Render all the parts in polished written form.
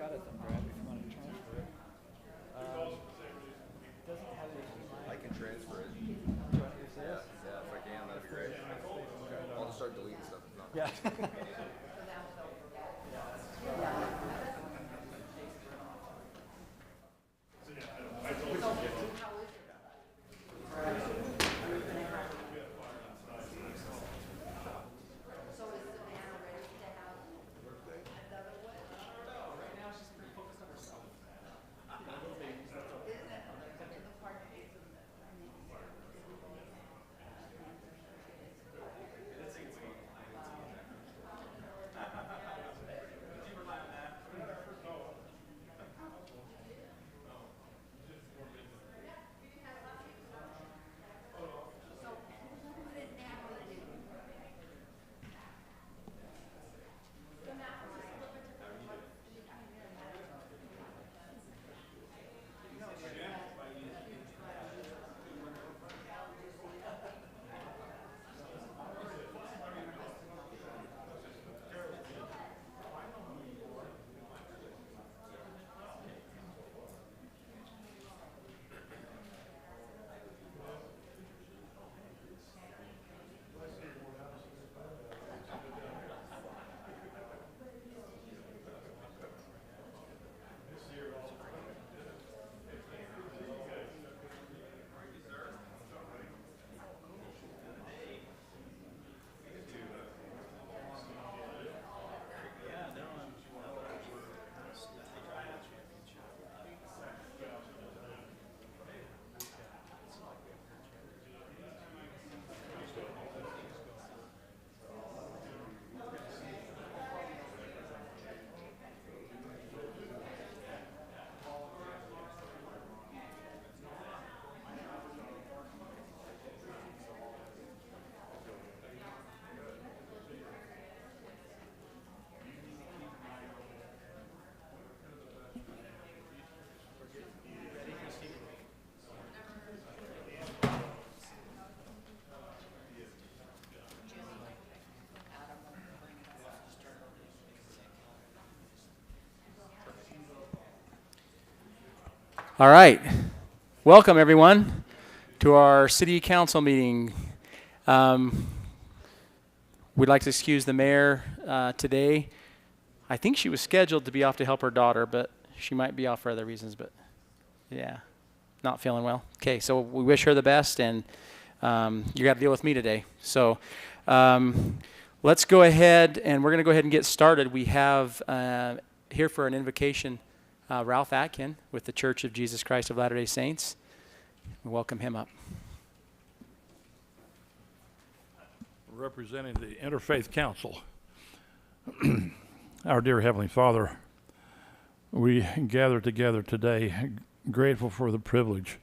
got a thumb drive if you want to transfer it. Doesn't have HDMI. I can transfer it. Do you want to use Yeah, this? yeah, if I can, that'd be great. I'll just start deleting stuff if not. Yeah. All right. Welcome, everyone, to our city council meeting. We'd like to excuse the mayor today. I think she was scheduled to be off to help her daughter, but she might be off for other reasons, but yeah, not feeling well. Okay, so we wish her the best, and you got to deal with me today. So let's go ahead, and we're going to go ahead and get started. We have here for an invocation Ralph Atkin with the Church of Jesus Christ of Latter-day Saints. We welcome him up. Representing the Interfaith Council. Our dear Heavenly Father, we gather together today grateful for the privilege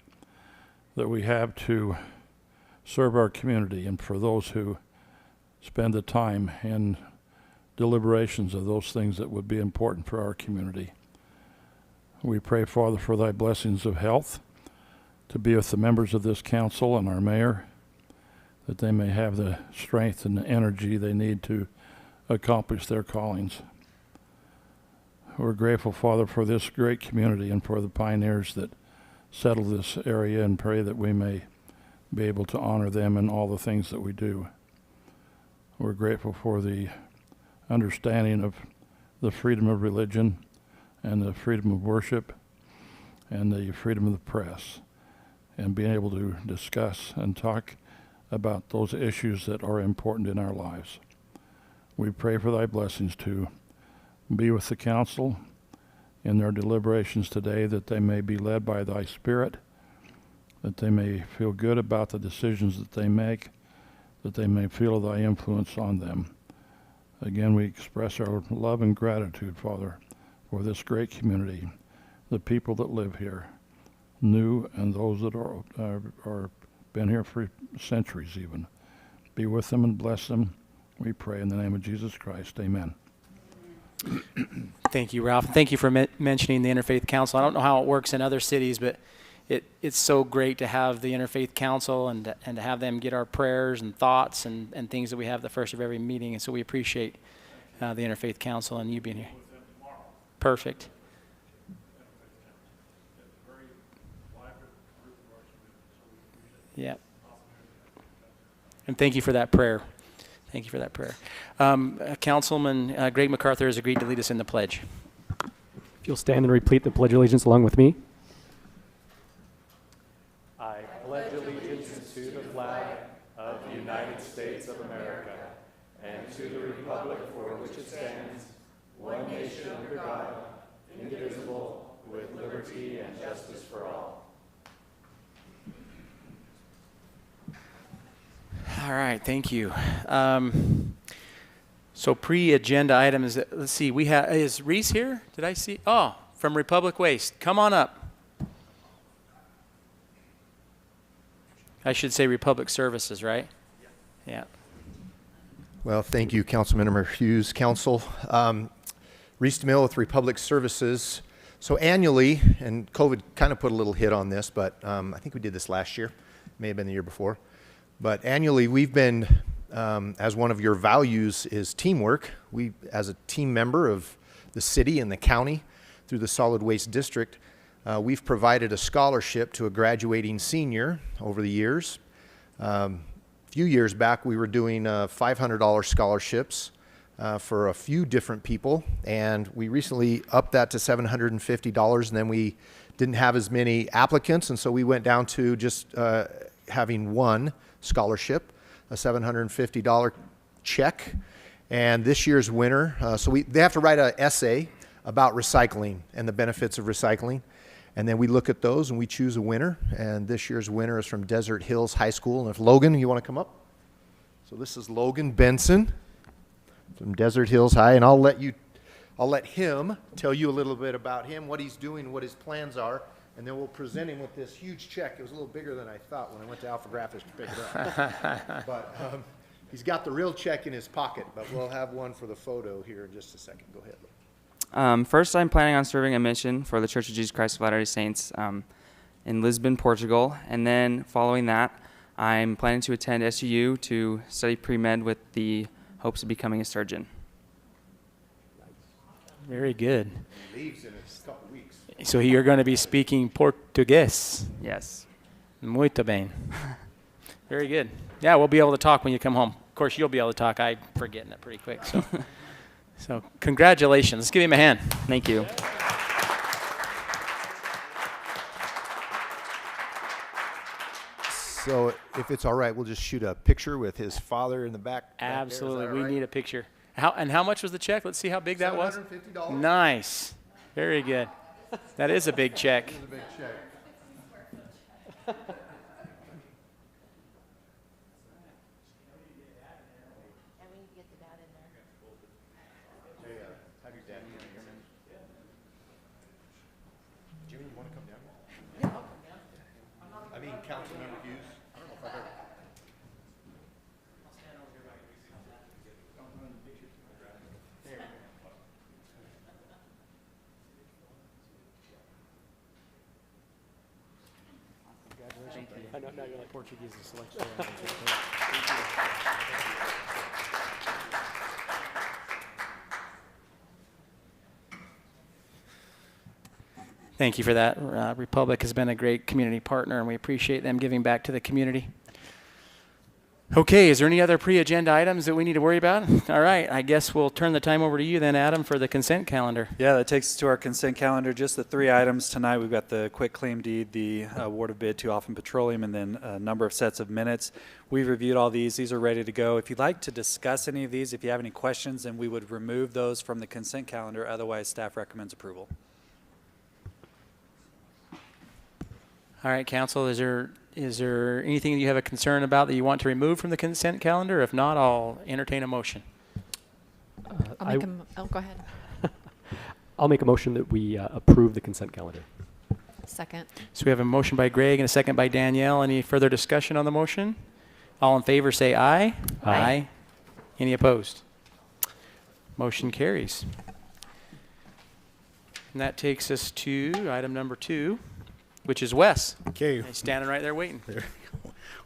that we have to serve our community and for those who spend the time in deliberations of those things that would be important for our community. We pray, Father, for thy blessings of health to be with the members of this council and our mayor, that they may have the strength and the energy they need to accomplish their callings. We're grateful, Father, for this great community and for the pioneers that settle this area, and pray that we may be able to honor them in all the things that we do. We're grateful for the understanding of the freedom of religion and the freedom of worship and the freedom of the press, and being able to discuss and talk about those issues that are important in our lives. We pray for thy blessings to be with the council in their deliberations today, that they may be led by thy Spirit, that they may feel good about the decisions that they make, that they may feel thy influence on them. Again, we express our love and gratitude, Father, for this great community, the people that live here, new and those that are been here for centuries even. Be with them and bless them, we pray in the name of Jesus Christ. Amen. Thank you, Ralph. Thank you for mentioning the Interfaith Council. I don't know how it works in other cities, but it's so great to have the Interfaith Council and to have them get our prayers and thoughts and things that we have the first of every meeting. And so we appreciate the Interfaith Council and you being here. Perfect. Yeah. And thank you for that prayer. Thank you for that prayer. Councilman Greg MacArthur has agreed to lead us in the pledge. If you'll stand and repeat the Pledge of Allegiance along with me. I pledge allegiance to the flag of the United States of America and to the republic for which it stands, one nation under God, indivisible, with liberty and justice for all. All right, thank you. So pre-agenda items, let's see, we have, is Reese here? Did I see? Oh, from Republic Waste. Come on up. I should say Republic Services, right? Yeah. Well, thank you, Councilmember Hughes. Council, Reese DeMille with Republic Services. So annually, and COVID kind of put a little hit on this, but I think we did this last year, may have been the year before. But annually, we've been, as one of your values is teamwork, we, as a team member of the city and the county through the Solid Waste District, we've provided a scholarship to a graduating senior over the years. A few years back, we were doing $500 scholarships for a few different people, and we recently upped that to $750, and then we didn't have as many applicants, and so we went down to just having one scholarship, a $750 check. And this year's winner, they have to write an essay about recycling and the benefits of recycling. And then we look at those and we choose a winner. And this year's winner is from Desert Hills High School. And if Logan, you want to come up? So this is Logan Benson from Desert Hills High. And I'll let him tell you a little bit about him, what he's doing, what his plans are. And then we'll present him with this huge check. It was a little bigger than I thought when I went to Alpha Graphics to pick it up. But he's got the real check in his pocket, but we'll have one for the photo here in just a second. Go ahead. First, I'm planning on serving a mission for the Church of Jesus Christ of Latter-day Saints in Lisbon, Portugal. And then following that, I'm planning to attend SUU to study pre-med with the hopes of becoming a surgeon. Very good. He leaves in a couple weeks. So you're going to be speaking Portuguese. Yes. Muito bem. Very good. Yeah, we'll be able to talk when you come home. Of course, you'll be able to talk. I'm forgetting it pretty quick. So, so congratulations. Let's give him a hand. Thank you. So if it's all right, we'll just shoot a picture with his father in the back. Absolutely. We need a picture. How much was the check? Let's see how big that was. $750. Nice. Very good. That is a big check. It's a big check. Have your dad come here, man. Jimmy, you want to come down? Yeah. I mean, Councilmember Hughes. I don't know if I've ever. I know now you're like Portuguese is selection. Thank you for that. Republic has been a great community partner, and we appreciate them giving back to the community. Okay, is there any other pre-agenda items that we need to worry about? All right, I guess we'll turn the time over to you then, Adam, for the consent calendar. Yeah, that takes us to our consent calendar. Just the 3 items tonight. We've got the quit claim deed, the award of bid to Offen Petroleum, and then a number of sets of minutes. We've reviewed all these. These are ready to go. If you'd like to discuss any of these, if you have any questions, then we would remove those from the consent calendar. Otherwise, staff recommends approval. All right, council, is there anything that you have a concern about that you want to remove from the consent calendar? If not, I'll entertain a motion. Go ahead. I'll make a motion that we approve the consent calendar. Second. So we have a motion by Greg and a second by Danielle. Any further discussion on the motion? All in favor say aye. Aye. Any opposed? Motion carries. And that takes us to item number 2, which is Wes. Okay. He's standing right there waiting.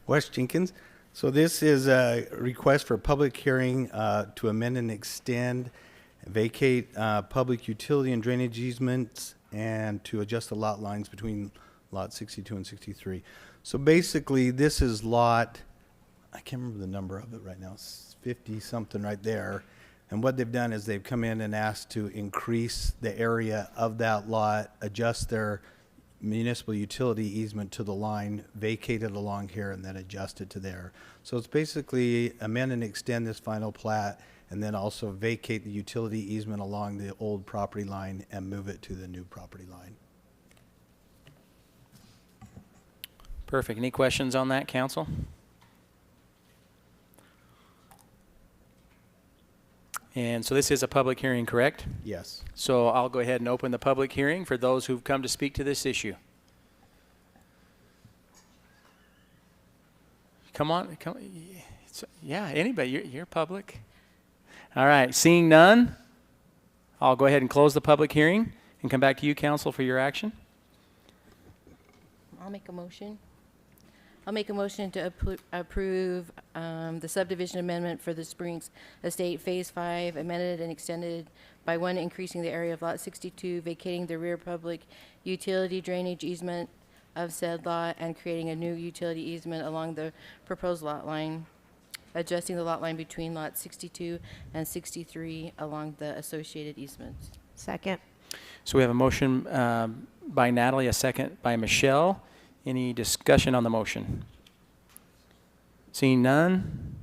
Wes Jenkins. So this is a request for a public hearing to amend and extend, vacate public utility and drainage easements, and to adjust the lot lines between lot 62 and 63. So basically, this is lot, I can't remember the number of it right now, it's 50 something right there. And what they've done is they've come in and asked to increase the area of that lot, adjust their municipal utility easement to the line, vacate it along here, and then adjust it to there. So it's basically amend and extend this final plat, and then also vacate the utility easement along the old property line and move it to the new property line. Perfect. Any questions on that, council? And so this is a public hearing, correct? Yes. So I'll go ahead and open the public hearing for those who've come to speak to this issue. Come on. Yeah, anybody. You're public. All right. Seeing none, I'll go ahead and close the public hearing and come back to you, council, for your action. I'll make a motion. I'll make a motion to approve the subdivision amendment for the Springs Estate Phase 5, amended and extended by 1, increasing the area of Lot 62, vacating the rear public utility drainage easement of said lot, and creating a new utility easement along the proposed lot line, adjusting the lot line between Lot 62 and 63 along the associated easements. Second. So we have a motion by Natalie, a second by Michelle. Any discussion on the motion? Seeing none,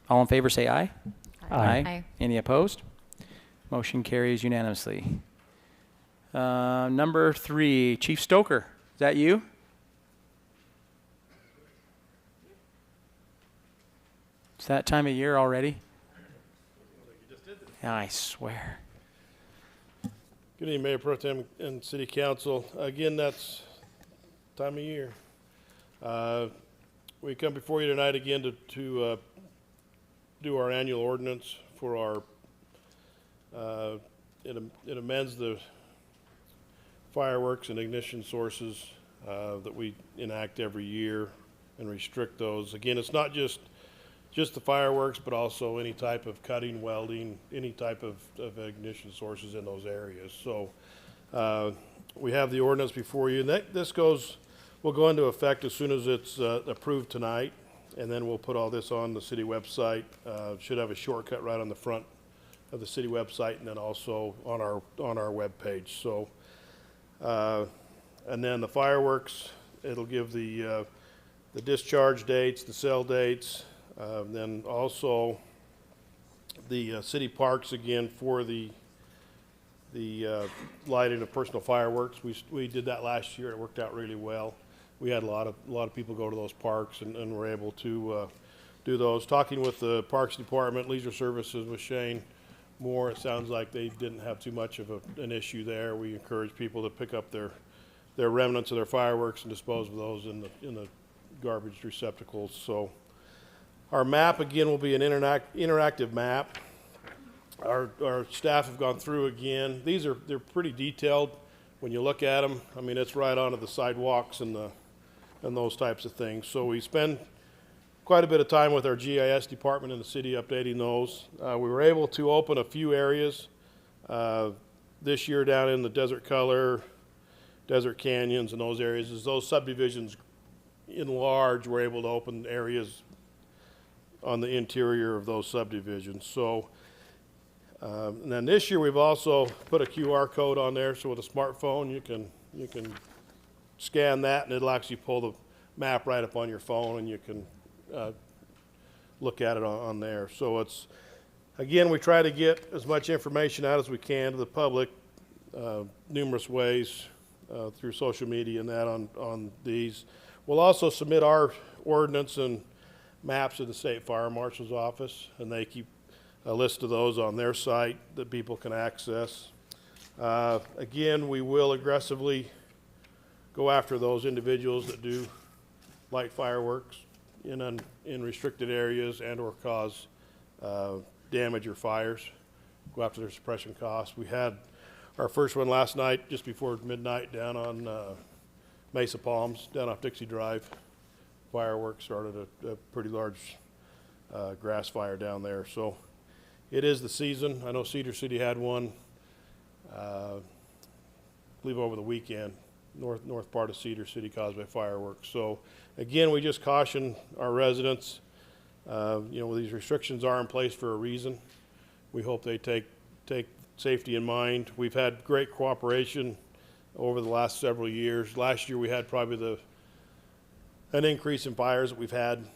all in favor say aye. Aye. Aye. Any opposed? Motion carries unanimously. Number 3, Chief Stoker, is that you? It's that time of year already? I swear. Good evening, Mayor Pro Tem and City Council. Again, that's time of year. We come before you tonight again to do our annual ordinance for our, it amends the fireworks and ignition sources that we enact every year and restrict those. Again, it's not just the fireworks, but also any type of cutting, welding, any type of ignition sources in those areas. So we have the ordinance before you, and this will go into effect as soon as it's approved tonight, and then we'll put all this on the city website. Should have a shortcut right on the front of the city website, and then also on our webpage. So, and then the fireworks, it'll give the discharge dates, the sale dates, then also the city parks again for the lighting of personal fireworks. We did that last year. It worked out really well. We had a lot of people go to those parks and were able to do those. Talking with the Parks Department, Leisure Services with Shane Moore, it sounds like they didn't have too much of an issue there. We encourage people to pick up their remnants of their fireworks and dispose of those in the garbage receptacles. So our map again will be an interactive map. Our staff have gone through again. They're pretty detailed when you look at them. I mean, it's right onto the sidewalks and those types of things. So we spend quite a bit of time with our GIS department in the city updating those. We were able to open a few areas this year down in the Desert Color, Desert Canyons, and those areas. As those subdivisions enlarge, we're able to open areas on the interior of those subdivisions. So, and then this year we've also put a QR code on there, so with a smartphone you can scan that and it'll actually pull the map right up on your phone and you can look at it on there. So it's, again, we try to get as much information out as we can to the public numerous ways through social media and that on these. We'll also submit our ordinance and maps to the State Fire Marshal's office, and they keep a list of those on their site that people can access. Again, we will aggressively go after those individuals that do light fireworks in restricted areas and or cause damage or fires. Go after their suppression costs. We had our first one last night just before midnight down on Mesa Palms, down off Dixie Drive. Fireworks started a pretty large grass fire down there. So it is the season. I know Cedar City had one, I believe over the weekend, north part of Cedar City caused by fireworks. So again, we just caution our residents, these restrictions are in place for a reason. We hope they take safety in mind. We've had great cooperation over the last several years. Last year we had probably an increase in fires that we've had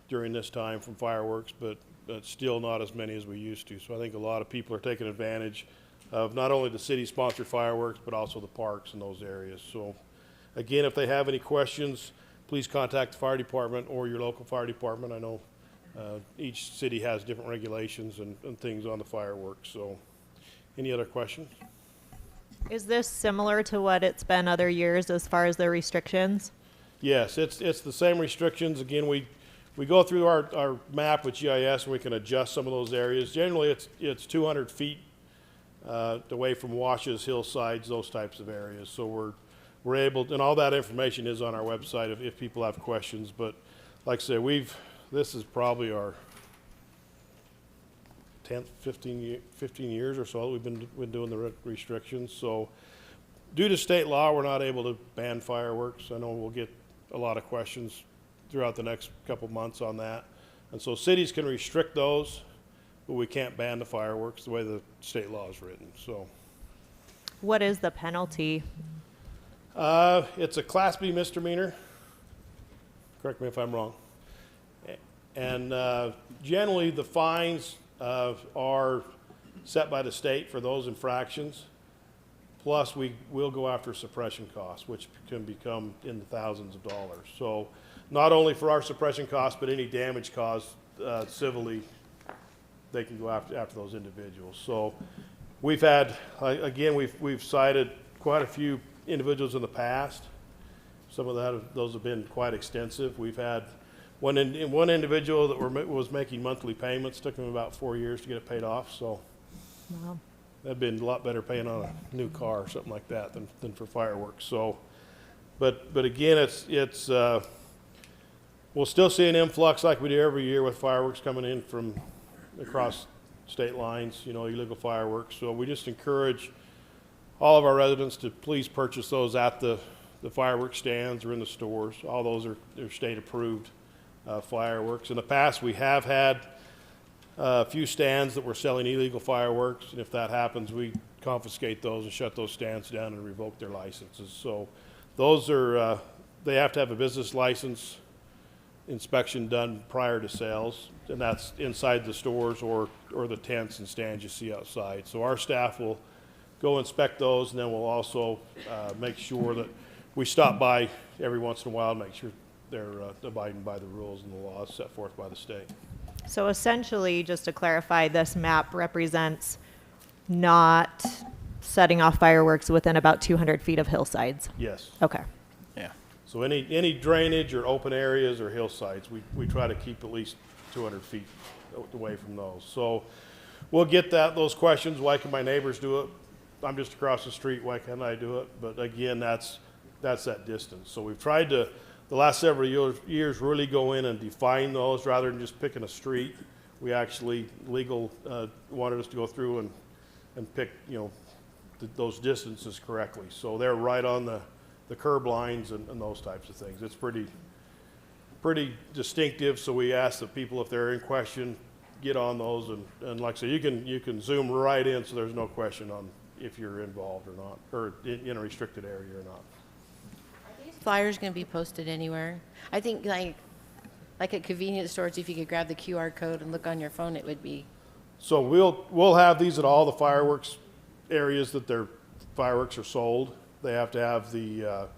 during this time from fireworks, but still not as many as we used to. So I think a lot of people are taking advantage of not only the city-sponsored fireworks, but also the parks in those areas. So again, if they have any questions, please contact the fire department or your local fire department. I know each city has different regulations and things on the fireworks. So any other questions? Is this similar to what it's been other years as far as the restrictions? Yes, it's the same restrictions. Again, we go through our map with GIS and we can adjust some of those areas. Generally, it's 200 feet away from washes, hillsides, those types of areas. So we're able, and all that information is on our website if people have questions. But like I said, this is probably our 10th, 15 years or so we've been doing the restrictions. So due to state law, we're not able to ban fireworks. I know we'll get a lot of questions throughout the next couple months on that. And so cities can restrict those, but we can't ban the fireworks the way the state law is written. So What is the penalty? it's a Class B misdemeanor. Correct me if I'm wrong. And generally the fines are set by the state for those infractions. Plus we will go after suppression costs, which can become in the thousands of dollars. So not only for our suppression costs, but any damage caused civilly, they can go after those individuals. So we've had, again, we've cited quite a few individuals in the past. Some of those have been quite extensive. We've had one individual that was making monthly payments, took him about 4 years to get it paid off. So Wow. that'd been a lot better paying on a new car or something like that than for fireworks. So, but again, it's we'll still see an influx like we do every year with fireworks coming in from across state lines, illegal fireworks. So we just encourage all of our residents to please purchase those at the fireworks stands or in the stores. All those are state approved fireworks. In the past, we have had a few stands that were selling illegal fireworks, and if that happens, we confiscate those and shut those stands down and revoke their licenses. So those are, they have to have a business license inspection done prior to sales, and that's inside the stores or the tents and stands you see outside. So our staff will go inspect those, and then we'll also make sure that we stop by every once in a while and make sure they're abiding by the rules and the laws set forth by the state. So essentially, just to clarify, this map represents not setting off fireworks within about 200 feet of hillsides. Yes. Okay. Yeah. So any drainage or open areas or hillsides, we try to keep at least 200 feet away from those. So we'll get those questions. Why can my neighbors do it? I'm just across the street. Why can't I do it? But again, that's that distance. So we've tried to, the last several years, really go in and define those rather than just picking a street. We actually, legal wanted us to go through and pick, those distances correctly. So they're right on the curb lines and those types of things. It's pretty distinctive. So we ask the people, if they're in question, get on those. And like I said, you can zoom right in, so there's no question on if you're involved or not, or in a restricted area or not. Flyers going to be posted anywhere? I think like at convenience stores, if you could grab the QR code and look on your phone, it would be. So we'll have these at all the fireworks areas that their fireworks are sold. They have to have the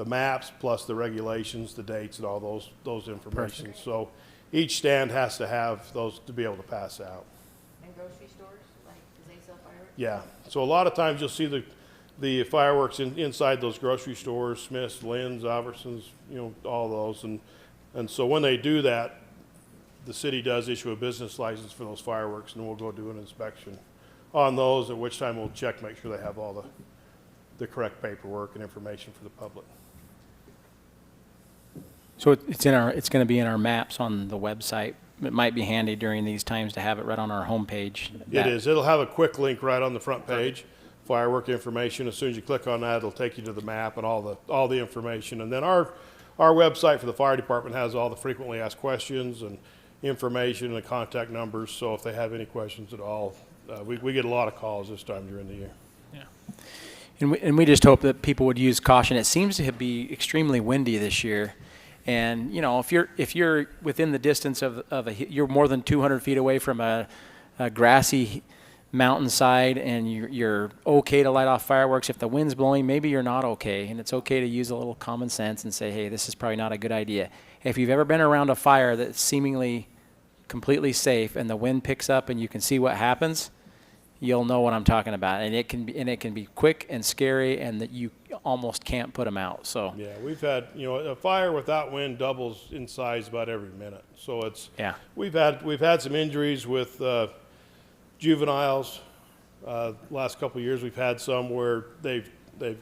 maps plus the regulations, the dates, and all those information. Perfect. So each stand has to have those to be able to pass out. And grocery stores, like, do they sell fireworks? Yeah. So a lot of times you'll see the fireworks inside those grocery stores, Smith's, Lynn's, Albertsons, all those. And so when they do that, the city does issue a business license for those fireworks, and we'll go do an inspection on those, at which time we'll check, make sure they have all the correct paperwork and information for the public. So it's going to be in our maps on the website. It might be handy during these times to have it right on our homepage. It is. It'll have a quick link right on the front page. firework information. As soon as you click on that, it'll take you to the map and all the information. And then our website for the fire department has all the frequently asked questions and information and contact numbers. So if they have any questions at all, we get a lot of calls this time during the year. Yeah. And we just hope that people would use caution. It seems to be extremely windy this year. And, you know, if you're within the distance of you're more than 200 feet away from a grassy mountainside and you're okay to light off fireworks, if the wind's blowing, maybe you're not okay. And it's okay to use a little common sense and say, hey, this is probably not a good idea. If you've ever been around a fire that's seemingly completely safe and the wind picks up and you can see what happens, you'll know what I'm talking about. And it can be quick and scary, and that you almost can't put them out. So yeah, we've had, you know, a fire without wind doubles in size about every minute. So it's, yeah, we've had some injuries with juveniles. Last couple of years, we've had some where they've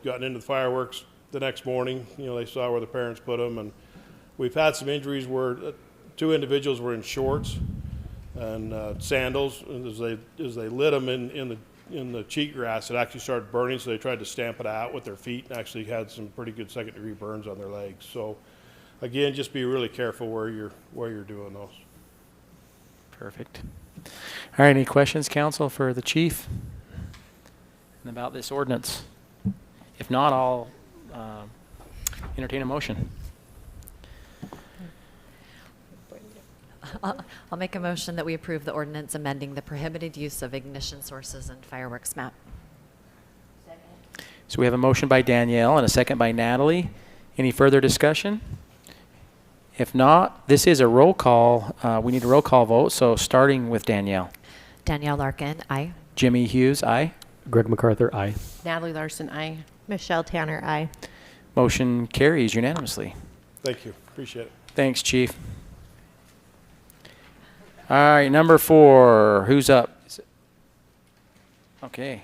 gotten into the fireworks the next morning. You know, they saw where the parents put them, and we've had some injuries where 2 individuals were in shorts and sandals, and as they lit them in the cheatgrass, it actually started burning. So they tried to stamp it out with their feet, and actually had some pretty good second-degree burns on their legs. So, again, just be really careful where you're doing those. perfect. All right, any questions, council, for the chief and about this ordinance? If not, I'll entertain a motion. I'll make a motion that we approve the ordinance amending the prohibited use of ignition sources and fireworks map. So we have a motion by Danielle and a second by Natalie. Any further discussion? If not, this is a roll call. We need a roll call vote, so starting with Danielle. Danielle Larkin, aye. Jimmy Hughes, aye. Greg MacArthur, aye. Natalie Larson, aye. Michelle Tanner, aye. Motion carries unanimously. Thank you. Appreciate it. Thanks, Chief. All right, number 4. Who's up? Okay.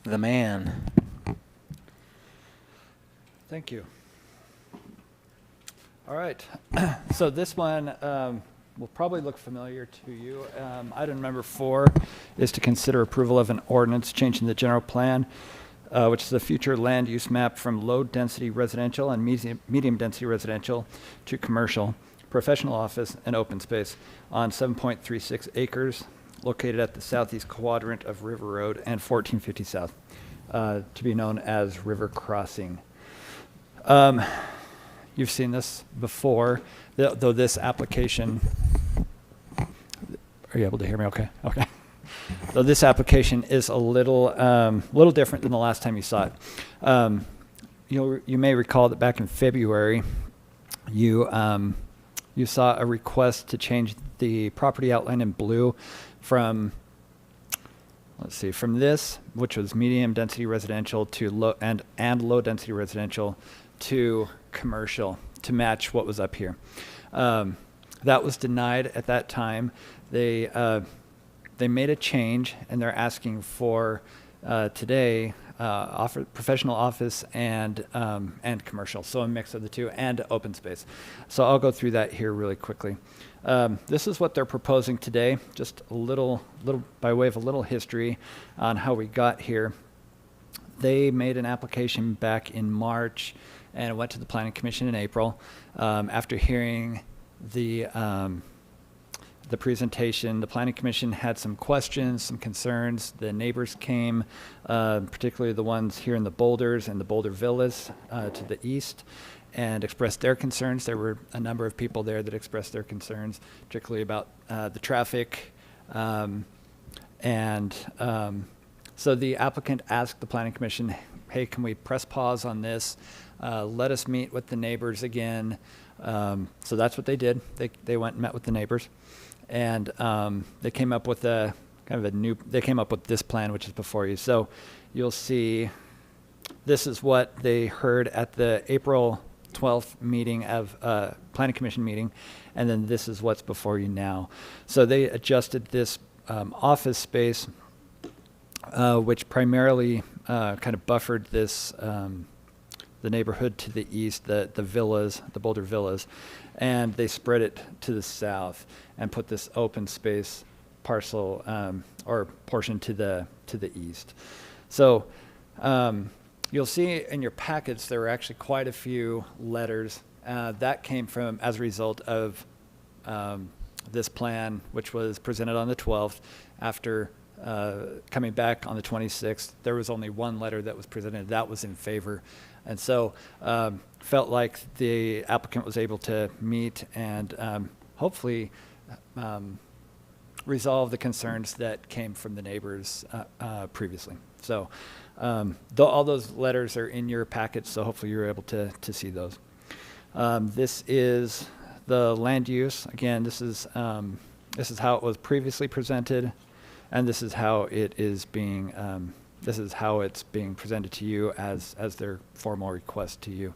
The man. Thank you. All right. So this one will probably look familiar to you. Item number 4 is to consider approval of an ordinance changing the general plan, which is the future land use map from low-density residential and medium-density residential to commercial, professional office, and open space on 7.36 acres located at the southeast quadrant of River Road and 1450 South, to be known as River Crossing. You've seen this before, though this application, are you able to hear me okay? Okay. Though this application is a little different than the last time you saw it. You may recall that back in February, you saw a request to change the property outline in blue from this, which was medium density residential, to low and low density residential, to commercial, to match what was up here. That was denied at that time. They made a change, and they're asking for today professional office and commercial, so a mix of the two, and open space. So I'll go through that here really quickly. This is what they're proposing today, just a little by way of a little history on how we got here. They made an application back in March, and it went to the Planning Commission in April. After hearing the presentation, the Planning Commission had some questions, some concerns. The neighbors came, particularly the ones here in the Boulders and the Boulder Villas to the east, and expressed their concerns. There were a number of people there that expressed their concerns, particularly about the traffic. So the applicant asked the Planning Commission, hey, can we press pause on this? Let us meet with the neighbors again. So that's what they did. They went and met with the neighbors. And they came up with they came up with this plan, which is before you. So you'll see this is what they heard at the April 12th meeting of Planning Commission meeting, and then this is what's before you now. So they adjusted this office space, which primarily kind of buffered this the neighborhood to the east, the villas, the Boulder Villas, and they spread it to the south and put this open space parcel or portion to the east. So you'll see in your packets there were actually quite a few letters that came from as a result of this plan, which was presented on the 12th. After coming back on the 26th, there was only one letter that was presented that was in favor. And so felt like the applicant was able to meet and hopefully resolve the concerns that came from the neighbors previously. So all those letters are in your package, so hopefully you're able to see those. This is the land use. Again, this is how it was previously presented, and this is how it is being it's being presented to you as their formal request to you.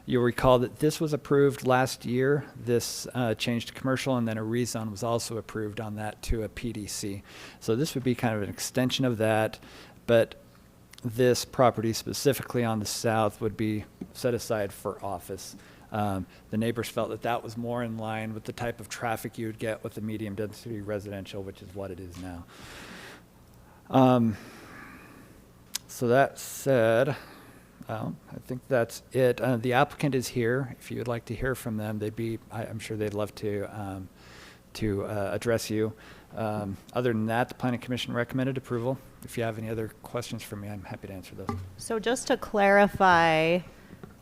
You'll recall that this was approved last year. This changed to commercial, and then a rezone was also approved on that to a PDC. So this would be kind of an extension of that, but this property specifically on the south would be set aside for office. The neighbors felt that that was more in line with the type of traffic you would get with the medium density residential, which is what it is now. So that said, I think that's it. The applicant is here. If you would like to hear from them, I'm sure they'd love to address you. Other than that, the Planning Commission recommended approval. If you have any other questions for me, I'm happy to answer those. So just to clarify,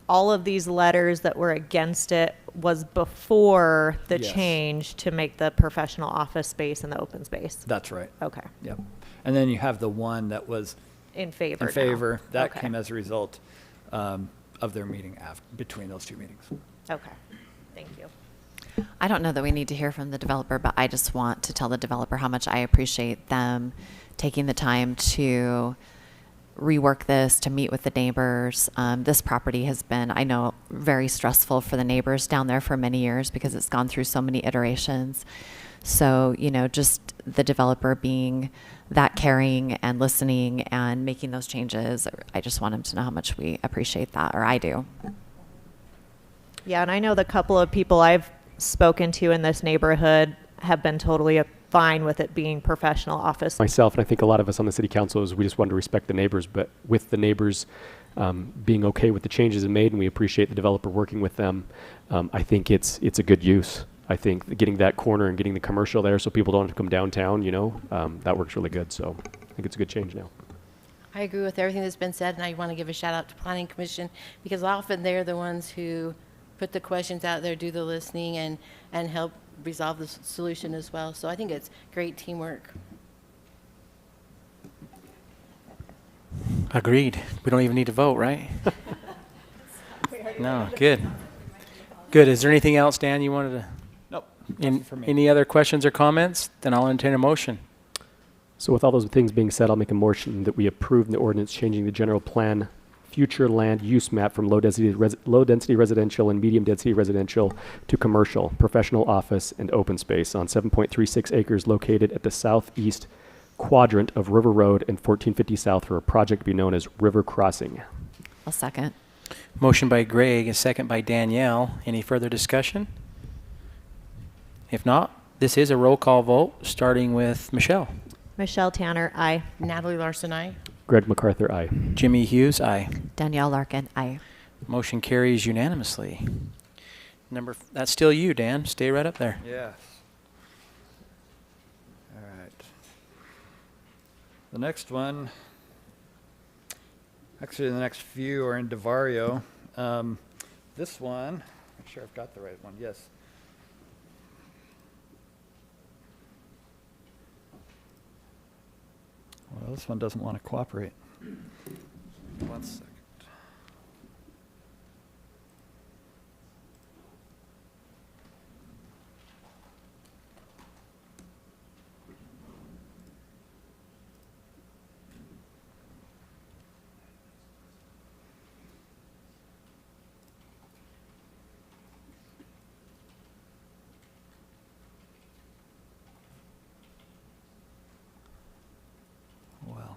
all of these letters that were against it was before the Yes. change to make the professional office space and the open space? That's right. Okay. Yep. And then you have the one that was In favor in favor. now. That Okay. came as a result of their meeting between those two meetings. Okay. Thank you. I don't know that we need to hear from the developer, but I just want to tell the developer how much I appreciate them taking the time to rework this, to meet with the neighbors. This property has been, I know, very stressful for the neighbors down there for many years because it's gone through so many iterations. So, just the developer being that caring and listening and making those changes, I just want them to know how much we appreciate that, or I do. Yeah, and I know the couple of people I've spoken to in this neighborhood have been totally fine with it being professional office. Myself, and I think a lot of us on the city council, is we just want to respect the neighbors, but with the neighbors being okay with the changes made, and we appreciate the developer working with them, I think it's a good use. I think getting that corner and getting the commercial there so people don't have to come downtown, that works really good. So I think it's a good change now. I agree with everything that's been said, and I want to give a shout out to Planning Commission because often they're the ones who put the questions out there, do the listening, and help resolve the solution as well. So I think it's great teamwork. Agreed. We don't even need to vote, right? No, good. Good. Is there anything else, Dan, you wanted to? Nope. For me. Any other questions or comments? Then I'll entertain a motion. So with all those things being said, I'll make a motion that we approve the ordinance changing the general plan future land use map from low density residential and medium density residential to commercial, professional office, and open space on 7.36 acres located at the southeast quadrant of River Road and 1450 South for a project to be known as River Crossing. I'll second. Motion by Greg, a second by Danielle. Any further discussion? If not, this is a roll call vote, starting with Michelle. Michelle Tanner, aye. Natalie Larson, aye. Greg MacArthur, aye. Jimmy Hughes, aye. Danielle Larkin, aye. Motion carries unanimously. That's still you, Dan. Stay right up there. Yes. All right. The next one, actually the next few are in Devario. This one, make sure I've got the right one, yes. Well, this one doesn't want to cooperate. 1 second. Well.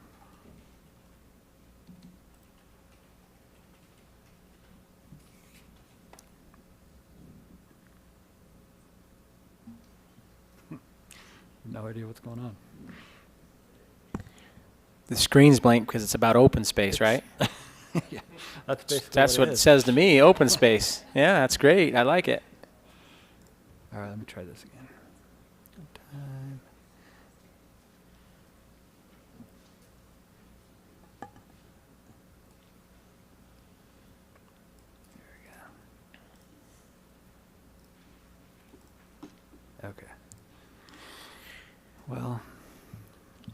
No idea what's going on. The screen's blank because it's about open space, right? Yeah, that's basically That's what it it is. says to me, open space. Yeah, that's great. I like it. All right, let me try this again. Time. There we go. Okay. Well,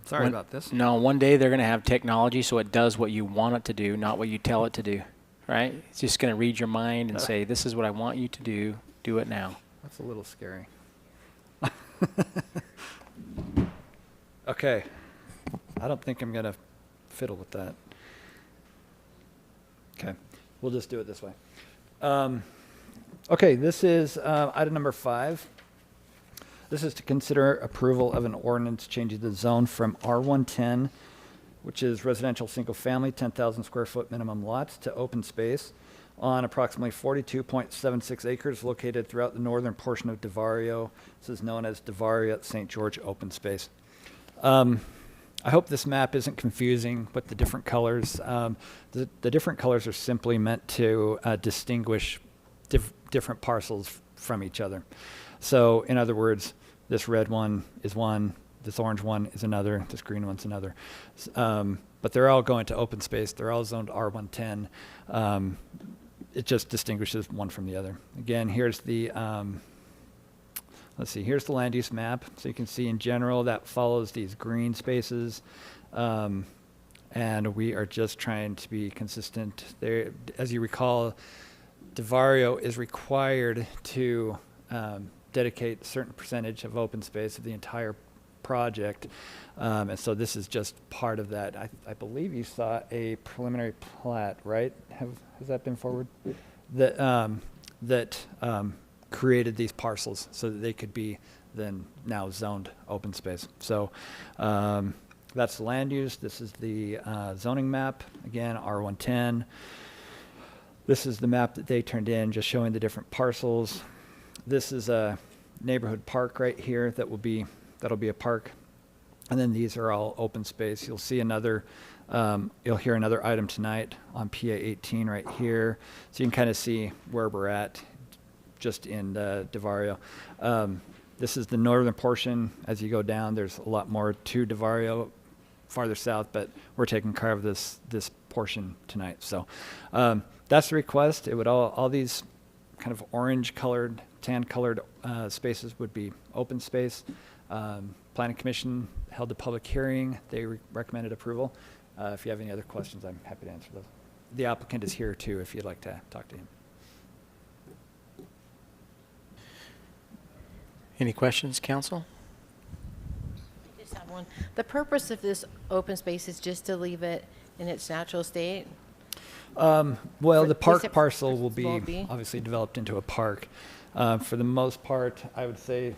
sorry about this. No, one day they're going to have technology so it does what you want it to do, not what you tell it to do, right? It's just going to read your mind and say, this is what I want you to do. Do it now. That's a little scary. Okay. I don't think I'm going to fiddle with that. Okay. We'll just do it this way. Okay, this is item number 5. This is to consider approval of an ordinance changing the zone from R110, which is residential single family, 10,000 square foot minimum lots, to open space on approximately 42.76 acres located throughout the northern portion of Devario. This is known as Devario at St. George Open Space. I hope this map isn't confusing with the different colors. The different colors are simply meant to distinguish different parcels from each other. So, in other words, this red one is one, this orange one is another, this green one's another. But they're all going to open space. They're all zoned R110. It just distinguishes one from the other. Again, here's the, let's see, here's the land use map. So you can see in general that follows these green spaces. And we are just trying to be consistent. There, as you recall, Devario is required to dedicate a certain percentage of open space of the entire project. And so this is just part of that. I believe you saw a preliminary plat, right? Has that been forward? That created these parcels so that they could be then now zoned open space. So that's the land use. This is the zoning map. Again, R110. This is the map that they turned in, just showing the different parcels. This is a neighborhood park right here that'll be a park. And then these are all open space. You'll see another, you'll hear another item tonight on PA 18 right here. So you can kind of see where we're at just in Devario. This is the northern portion. As you go down, there's a lot more to Devario farther south, but we're taking care of this portion tonight. So that's the request. It would all these kind of orange colored, tan colored spaces would be open space. Planning Commission held a public hearing. They recommended approval. If you have any other questions, I'm happy to answer those. The applicant is here too if you'd like to talk to him. Any questions, council? I just have one. The purpose of this open space is just to leave it in its natural state? Well, the park except parcel will will be be? obviously developed into a park. For the most part, I would say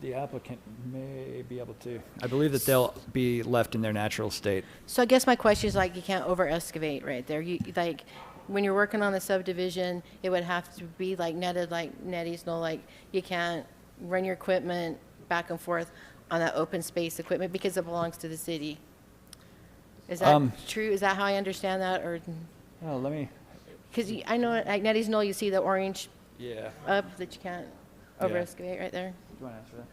the applicant may be able to. I believe that they'll be left in their natural state. So I guess my question is like you can't over excavate right there. You like when you're working on the subdivision, it would have to be like netted like netties, no, like you can't run your equipment back and forth on that open space equipment because it belongs to the city. Is that true? Is that how I understand that, or? Oh, let me. Because I know like netties, no, you see the orange Yeah. up that you can't over excavate right there. Do you want to answer that?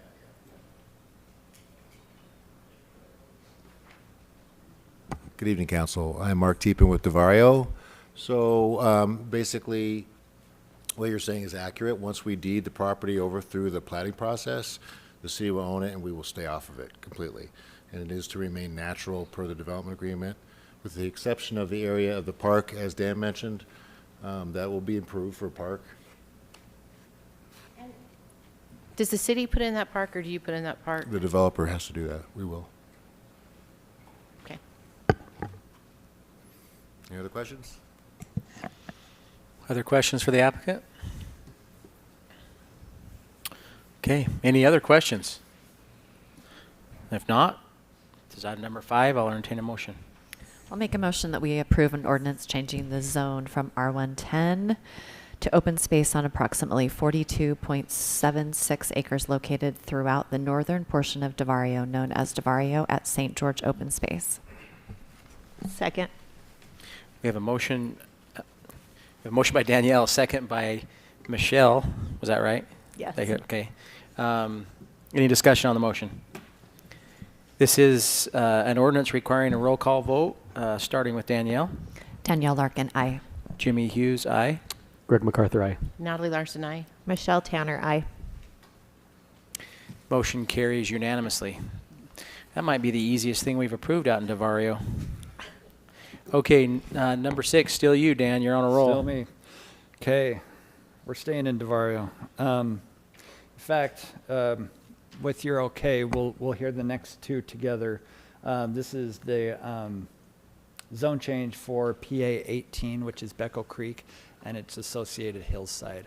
Good evening, Council. I'm Mark Teepin with Devario. So basically, what you're saying is accurate. Once we deed the property over through the platting process, the city will own it and we will stay off of it completely. And it is to remain natural per the development agreement, with the exception of the area of the park, as Dan mentioned, that will be improved for a park. Does the city put in that park, or do you put in that park? The developer has to do that. We will. Okay. Any other questions? Other questions for the applicant? Okay, any other questions? If not, this is item number 5. I'll entertain a motion. I'll make a motion that we approve an ordinance changing the zone from R110 to open space on approximately 42.76 acres located throughout the northern portion of Devario, known as Devario at St. George Open Space. Second. We have a motion. By Danielle, second by Michelle. Was that right? Yes. Okay. Any discussion on the motion? This is an ordinance requiring a roll call vote, starting with Danielle. Danielle Larkin, aye. Jimmy Hughes, aye. Greg MacArthur, aye. Natalie Larson, aye. Michelle Tanner, aye. Motion carries unanimously. That might be the easiest thing we've approved out in Devario. Okay, number 6, still you, Dan. You're on a roll. Still me. Okay, we're staying in Devario. In fact, with your okay, we'll hear the next two together. This is the zone change for PA 18, which is Becko Creek, and its associated Hillside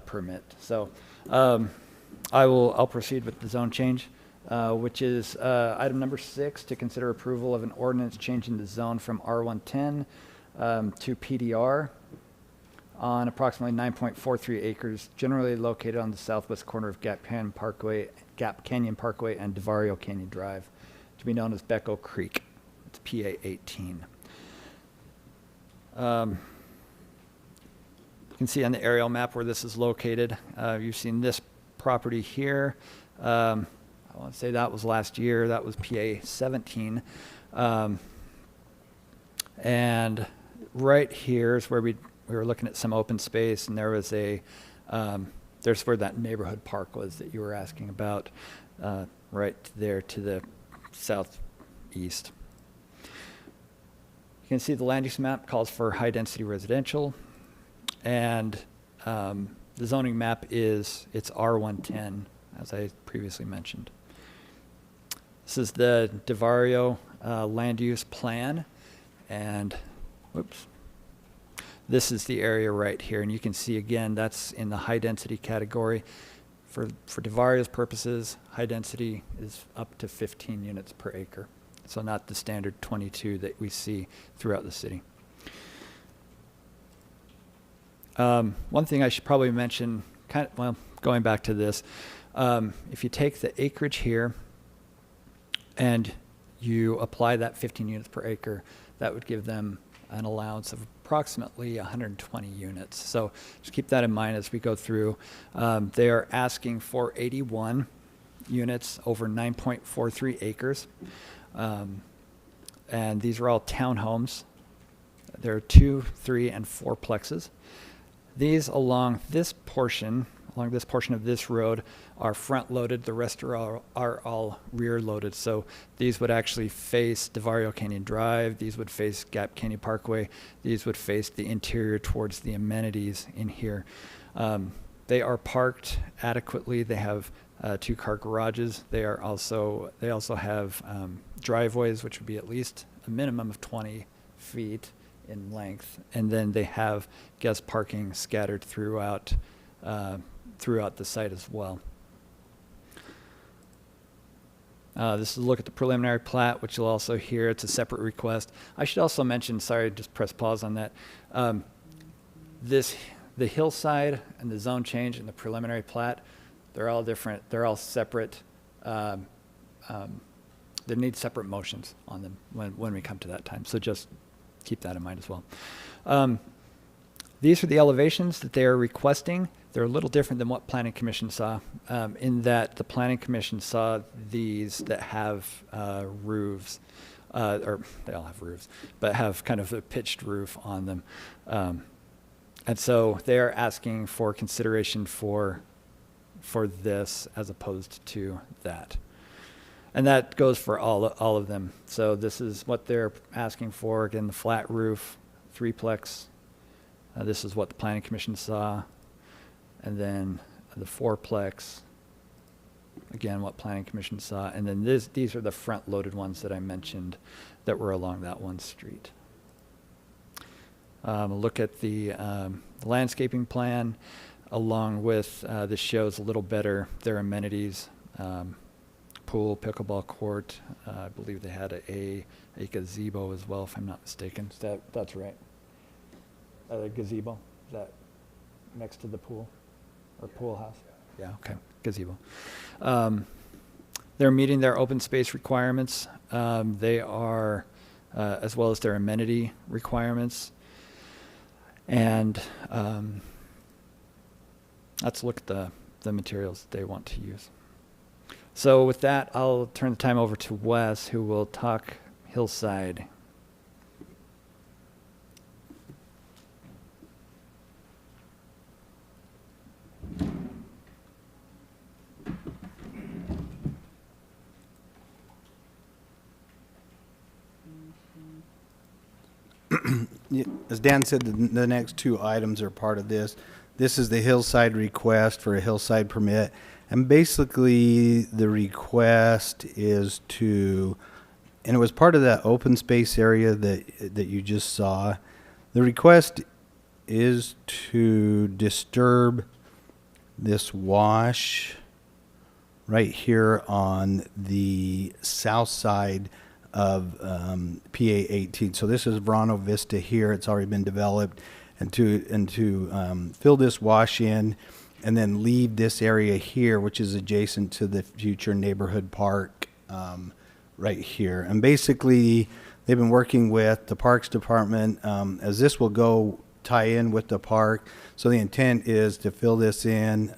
permit. So I'll proceed with the zone change, which is item number 6, to consider approval of an ordinance changing the zone from R110 to PDR on approximately 9.43 acres, generally located on the southwest corner of Gap Canyon Parkway and Devario Canyon Drive, to be known as Becko Creek. It's PA 18. You can see on the aerial map where this is located. You've seen this property here. I want to say that was last year. That was PA 17. And right here is where we were looking at some open space, and there was there's where that neighborhood park was that you were asking about, right there to the southeast. You can see the land use map calls for high-density residential, and the zoning map it's R110, as I previously mentioned. This is the Devario land use plan, and whoops. This is the area right here, and you can see again that's in the high density category. For Devario's purposes, high density is up to 15 units per acre, so not the standard 22 that we see throughout the city. One thing I should probably mention, going back to this, if you take the acreage here and you apply that 15 units per acre, that would give them an allowance of approximately 120 units. So just keep that in mind as we go through. They are asking for 81 units over 9.43 acres. And these are all townhomes. There are 2, 3, and 4 plexes. These along this portion of this road are front loaded. The rest are all rear loaded. So these would actually face Devario Canyon Drive. These would face Gap Canyon Parkway. These would face the interior towards the amenities in here. They are parked adequately. They have 2-car garages. They also have driveways, which would be at least a minimum of 20 feet in length. And then they have guest parking scattered throughout the site as well. This is a look at the preliminary plat, which you'll also hear. It's a separate request. I should also mention, sorry, just press pause on that. The hillside and the zone change and the preliminary plat, they're all different. They're all separate. They need separate motions on them when we come to that time. So just keep that in mind as well. These are the elevations that they are requesting. They're a little different than what Planning Commission saw, in that the Planning Commission saw these that have roofs, or they all have roofs, but have kind of a pitched roof on them. And so they're asking for consideration for this as opposed to that. And that goes for all of them. So this is what they're asking for. Again, the flat roof, 3-plex. This is what the Planning Commission saw. And then the 4-plex, again, what Planning Commission saw. And then these are the front-loaded ones that I mentioned that were along that one street. Look at the landscaping plan, along with this shows a little better their amenities. Pool, pickleball court. I believe they had a gazebo as well, if I'm not mistaken. That's right. A gazebo. Is that next to the pool or pool house. Yeah, okay, gazebo. They're meeting their open space requirements. They are, as well as their amenity requirements. And let's look at the materials they want to use. So with that, I'll turn the time over to Wes, who will talk Hillside. As Dan said, the next two items are part of this. This is the Hillside request for a Hillside permit. And basically, the request is to, and it was part of that open space area that you just saw. The request is to disturb this wash right here on the south side of PA 18. So this is Verano Vista here. It's already been developed, and to fill this wash in, and then leave this area here, which is adjacent to the future neighborhood park right here. And basically, they've been working with the Parks Department as this will go tie in with the park. So the intent is to fill this in.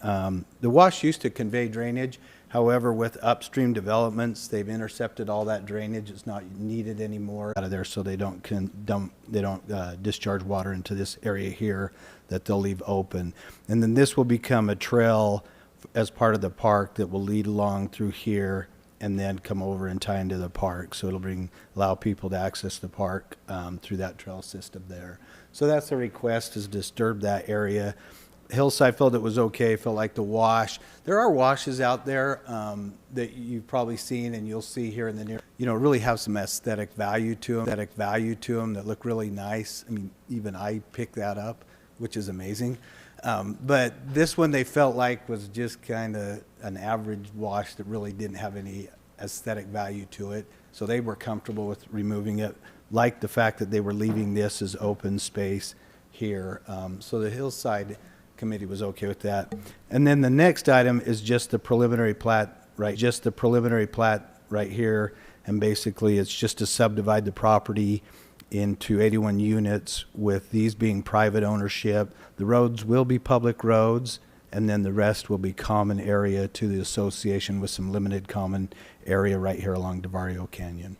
The wash used to convey drainage. However, with upstream developments, they've intercepted all that drainage. It's not needed anymore out of there, so they don't discharge water into this area here that they'll leave open. And then this will become a trail as part of the park that will lead along through here and then come over and tie into the park. So it'll allow people to access the park through that trail system there. So that's the request, is disturb that area. Hillside felt it was okay, felt like the wash. There are washes out there that you've probably seen and you'll see here in the near, really have some aesthetic value to them, that look really nice. I mean, even I picked that up, which is amazing. But this one they felt like was just kind of an average wash that really didn't have any aesthetic value to it. So they were comfortable with removing it, like the fact that they were leaving this as open space here. So the Hillside committee was okay with that. And then the next item is just the preliminary plat, right? Just the preliminary plat right here. And basically it's just to subdivide the property into 81 units, with these being private ownership. The roads will be public roads, and then the rest will be common area to the association, with some limited common area right here along Devario Canyon.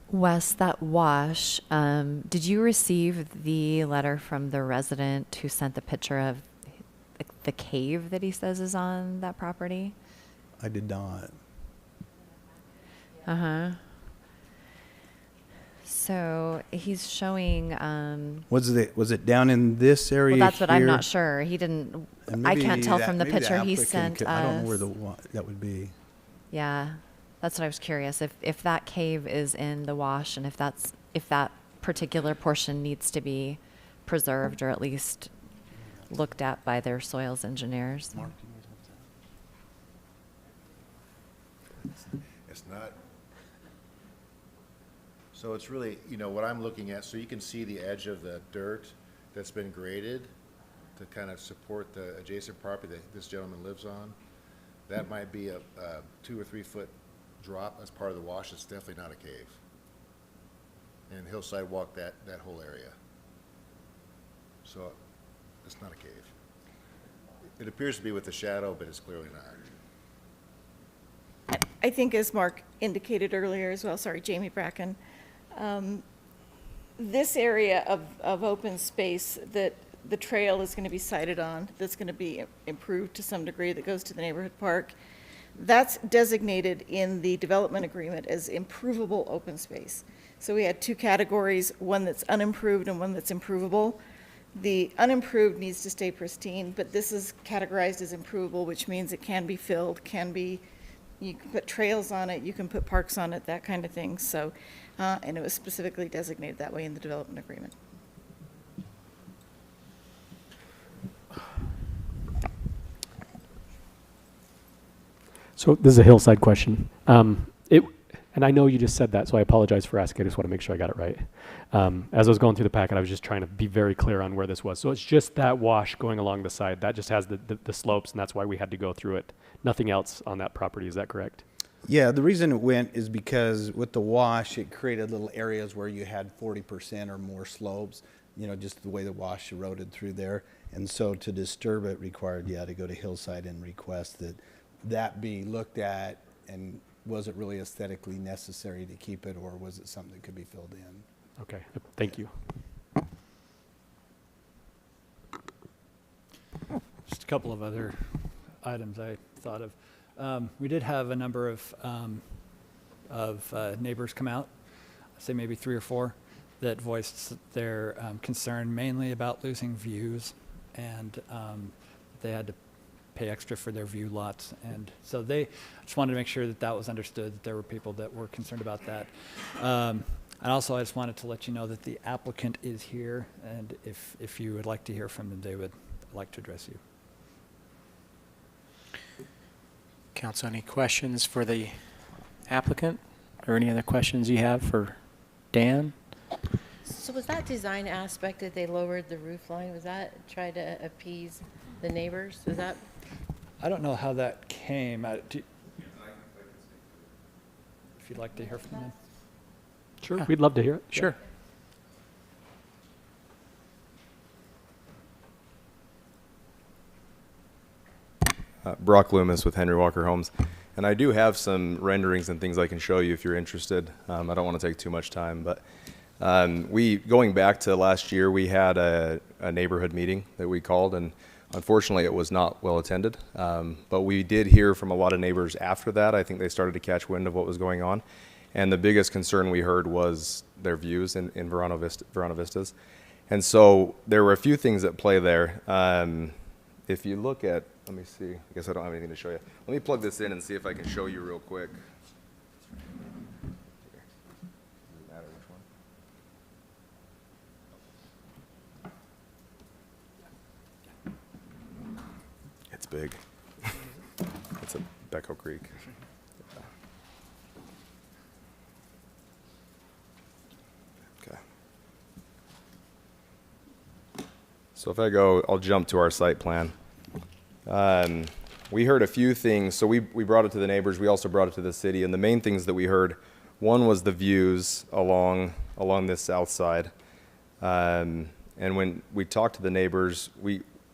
Wes, that wash, did you receive the letter from the resident who sent the picture of the cave that he says is on that property? I did not. Uh-huh. So he's showing. Was it down in this area? Well, that's what here? I'm not sure. He didn't. I can't tell from the picture he sent us. I don't know where that would be. Yeah, that's what I was curious. If that cave is in the wash, and if that particular portion needs to be preserved or at least looked at by their soils engineers. It's not. So it's really, what I'm looking at, so you can see the edge of the dirt that's been graded to kind of support the adjacent property that this gentleman lives on. That might be a 2 or 3 foot drop as part of the wash. It's definitely not a cave. And Hillside walked that whole area. So it's not a cave. It appears to be with the shadow, but it's clearly not. I think, as Mark indicated earlier as well, sorry, Jamie Bracken, this area of open space that the trail is going to be sited on, that's going to be improved to some degree, that goes to the neighborhood park, that's designated in the development agreement as improvable open space. So we had 2 categories, one that's unimproved and one that's improvable. The unimproved needs to stay pristine, but this is categorized as improvable, which means it can be filled, you can put trails on it, you can put parks on it, that kind of thing. So, and it was specifically designated that way in the development agreement. So this is a Hillside question. And I know you just said that, so I apologize for asking. I just want to make sure I got it right. As I was going through the packet, I was just trying to be very clear on where this was. So it's just that wash going along the side. That just has the slopes, and that's why we had to go through it. Nothing else on that property. Is that correct? Yeah, the reason it went is because with the wash, it created little areas where you had 40% or more slopes, you know, just the way the wash eroded through there. And so to disturb it required, to go to Hillside and request that that be looked at, and was it really aesthetically necessary to keep it, or was it something that could be filled in? Okay, thank you. Just a couple of other items I thought of. We did have a number of neighbors come out, I'd say maybe 3 or 4, that voiced their concern mainly about losing views, and they had to pay extra for their view lots. And so I just wanted to make sure that was understood, that there were people that were concerned about that. And also, I just wanted to let you know that the applicant is here, and if you would like to hear from them, they would like to address you. Council, any questions for the applicant, or any other questions you have for Dan? So was that design aspect that they lowered the roof line? Was that try to appease the neighbors? Was that? I don't know how that came. If you'd like to hear from them. Sure, we'd love to hear it. Sure. Brock Loomis with Henry Walker Homes. And I do have some renderings and things I can show you if you're interested. I don't want to take too much time, but going back to last year, we had a neighborhood meeting that we called, and unfortunately it was not well attended. But we did hear from a lot of neighbors after that. I think they started to catch wind of what was going on. And the biggest concern we heard was their views in Verano Vistas. And so there were a few things at play there. If you look at, let me see, I guess I don't have anything to show you. Let me plug this in and see if I can show you real quick. It's big. It's a Becko Creek. Okay. So if I go, I'll jump to our site plan. We heard a few things. So we brought it to the neighbors. We also brought it to the city. And the main things that we heard, one was the views along this south side. And when we talked to the neighbors,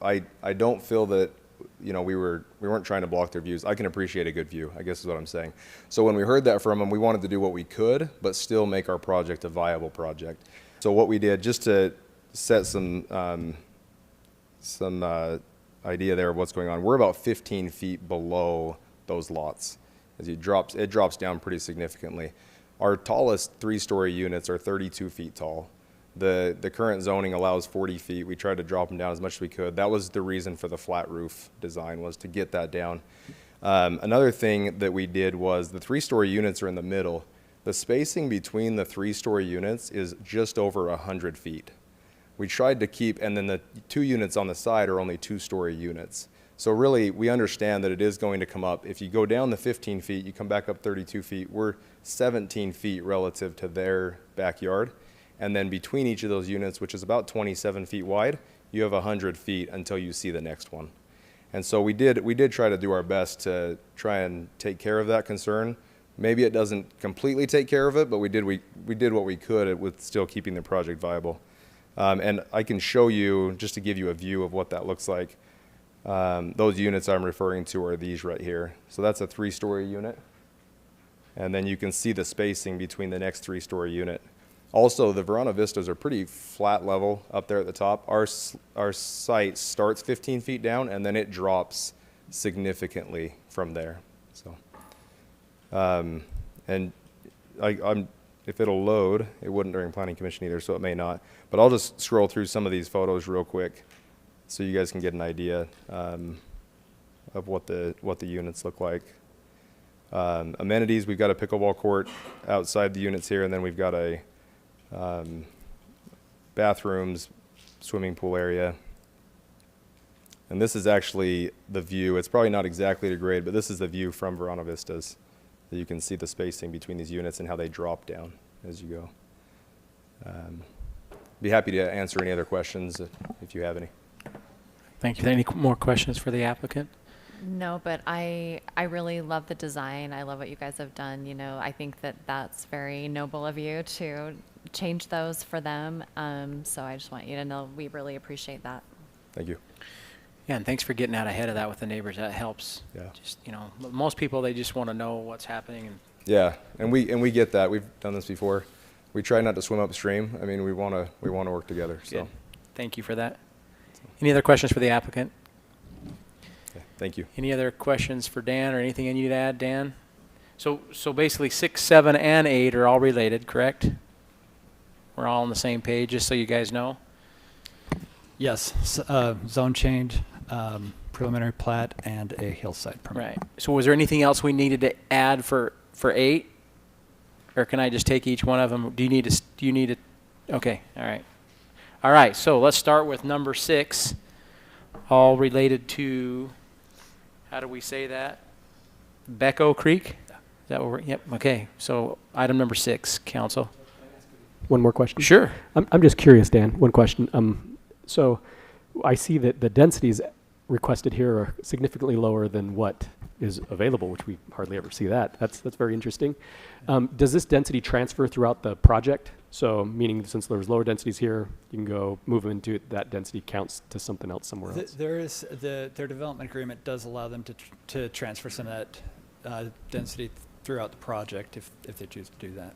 I don't feel that, we weren't trying to block their views. I can appreciate a good view, I guess is what I'm saying. So when we heard that from them, we wanted to do what we could, but still make our project a viable project. So what we did, just to set some idea there of what's going on, we're about 15 feet below those lots. As it drops down pretty significantly. Our tallest 3-story units are 32 feet tall. The current zoning allows 40 feet. We tried to drop them down as much as we could. That was the reason for the flat roof design, was to get that down. Another thing that we did was the 3-story units are in the middle. The spacing between the 3-story units is just over 100 feet. We tried to keep, and then the 2 units on the side are only 2-story units. So really, we understand that it is going to come up. If you go down the 15 feet, you come back up 32 feet. We're 17 feet relative to their backyard. And then between each of those units, which is about 27 feet wide, you have 100 feet until you see the next one. And so we did try to do our best to try and take care of that concern. Maybe it doesn't completely take care of it, but we did what we could with still keeping the project viable. And I can show you, just to give you a view of what that looks like. Those units I'm referring to are these right here. So that's a 3-story unit. And then you can see the spacing between the next 3-story unit. Also, the Verano Vistas are pretty flat level up there at the top. Our site starts 15 feet down, and then it drops significantly from there. So, and if it'll load, it wouldn't during Planning Commission either, so it may not. But I'll just scroll through some of these photos real quick, so you guys can get an idea of what the units look like. Amenities: we've got a pickleball court outside the units here, and then we've got a bathrooms, swimming pool area. And this is actually the view. It's probably not exactly the grade, but this is the view from Verano Vistas. You can see the spacing between these units and how they drop down as you go. Be happy to answer any other questions if you have any. Thank you. Any more questions for the applicant? No, but I really love the design. I love what you guys have done. You know, I think that that's very noble of you to change those for them. So I just want you to know we really appreciate that. Thank you. Yeah, and thanks for getting out ahead of that with the neighbors. That helps. Yeah. Just, you know, most people, they just want to know what's happening. And Yeah, and we get that. We've done this before. We try not to swim upstream. I mean, we want to work together. So. Good. Thank you for that. Any other questions for the applicant? Okay, thank you. Any other questions for Dan or anything you need to add, Dan? So basically 6, 7, and 8 are all related, correct? We're all on the same page, just so you guys know. Yes, zone change, preliminary plat, and a hillside permit. Right. So was there anything else we needed to add for 8? Or can I just take each one of them? Do you need to, okay, all right. All right, so let's start with number 6, all related to, how do we say that? Becko Creek? Is that what we're, yep, okay. So item number 6, council. One more question. Sure. I'm just curious, Dan. One question. So I see that the densities requested here are significantly lower than what is available, which we hardly ever see that. That's very interesting. Does this density transfer throughout the project? So meaning since there's lower densities here, you can go move them into that density counts to something else somewhere else. Their development agreement does allow them to transfer some of that density throughout the project if they choose to do that.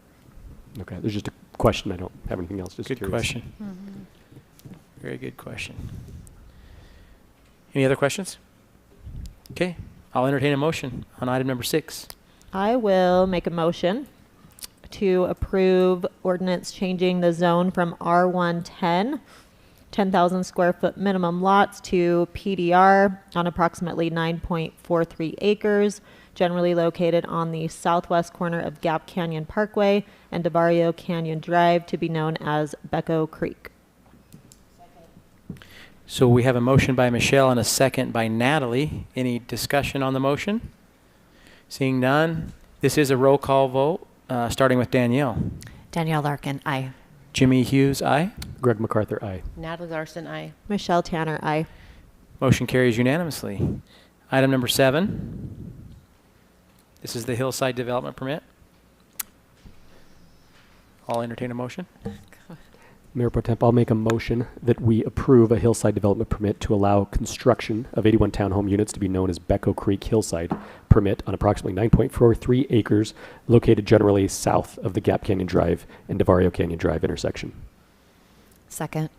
Okay, there's just a question. I don't have anything else. Just Good curious. question. Very good question. Any other questions? Okay, I'll entertain a motion on item number 6. I will make a motion to approve ordinance changing the zone from R110, 10,000 square foot minimum lots, to PDR on approximately 9.43 acres, generally located on the southwest corner of Gap Canyon Parkway and Devario Canyon Drive, to be known as Becko Creek. So we have a motion by Michelle and a second by Natalie. Any discussion on the motion? Seeing none, this is a roll call vote, starting with Danielle. Danielle Larkin, aye. Jimmy Hughes, aye. Greg MacArthur, aye. Natalie Larson, aye. Michelle Tanner, aye. Motion carries unanimously. Item number 7. This is the Hillside Development Permit. I'll entertain a motion. Mayor Pro Temp, I'll make a motion that we approve a hillside development permit to allow construction of 81 townhome units to be known as Becko Creek Hillside permit on approximately 9.43 acres located generally south of the Gap Canyon Drive and Devario Canyon Drive intersection. Second.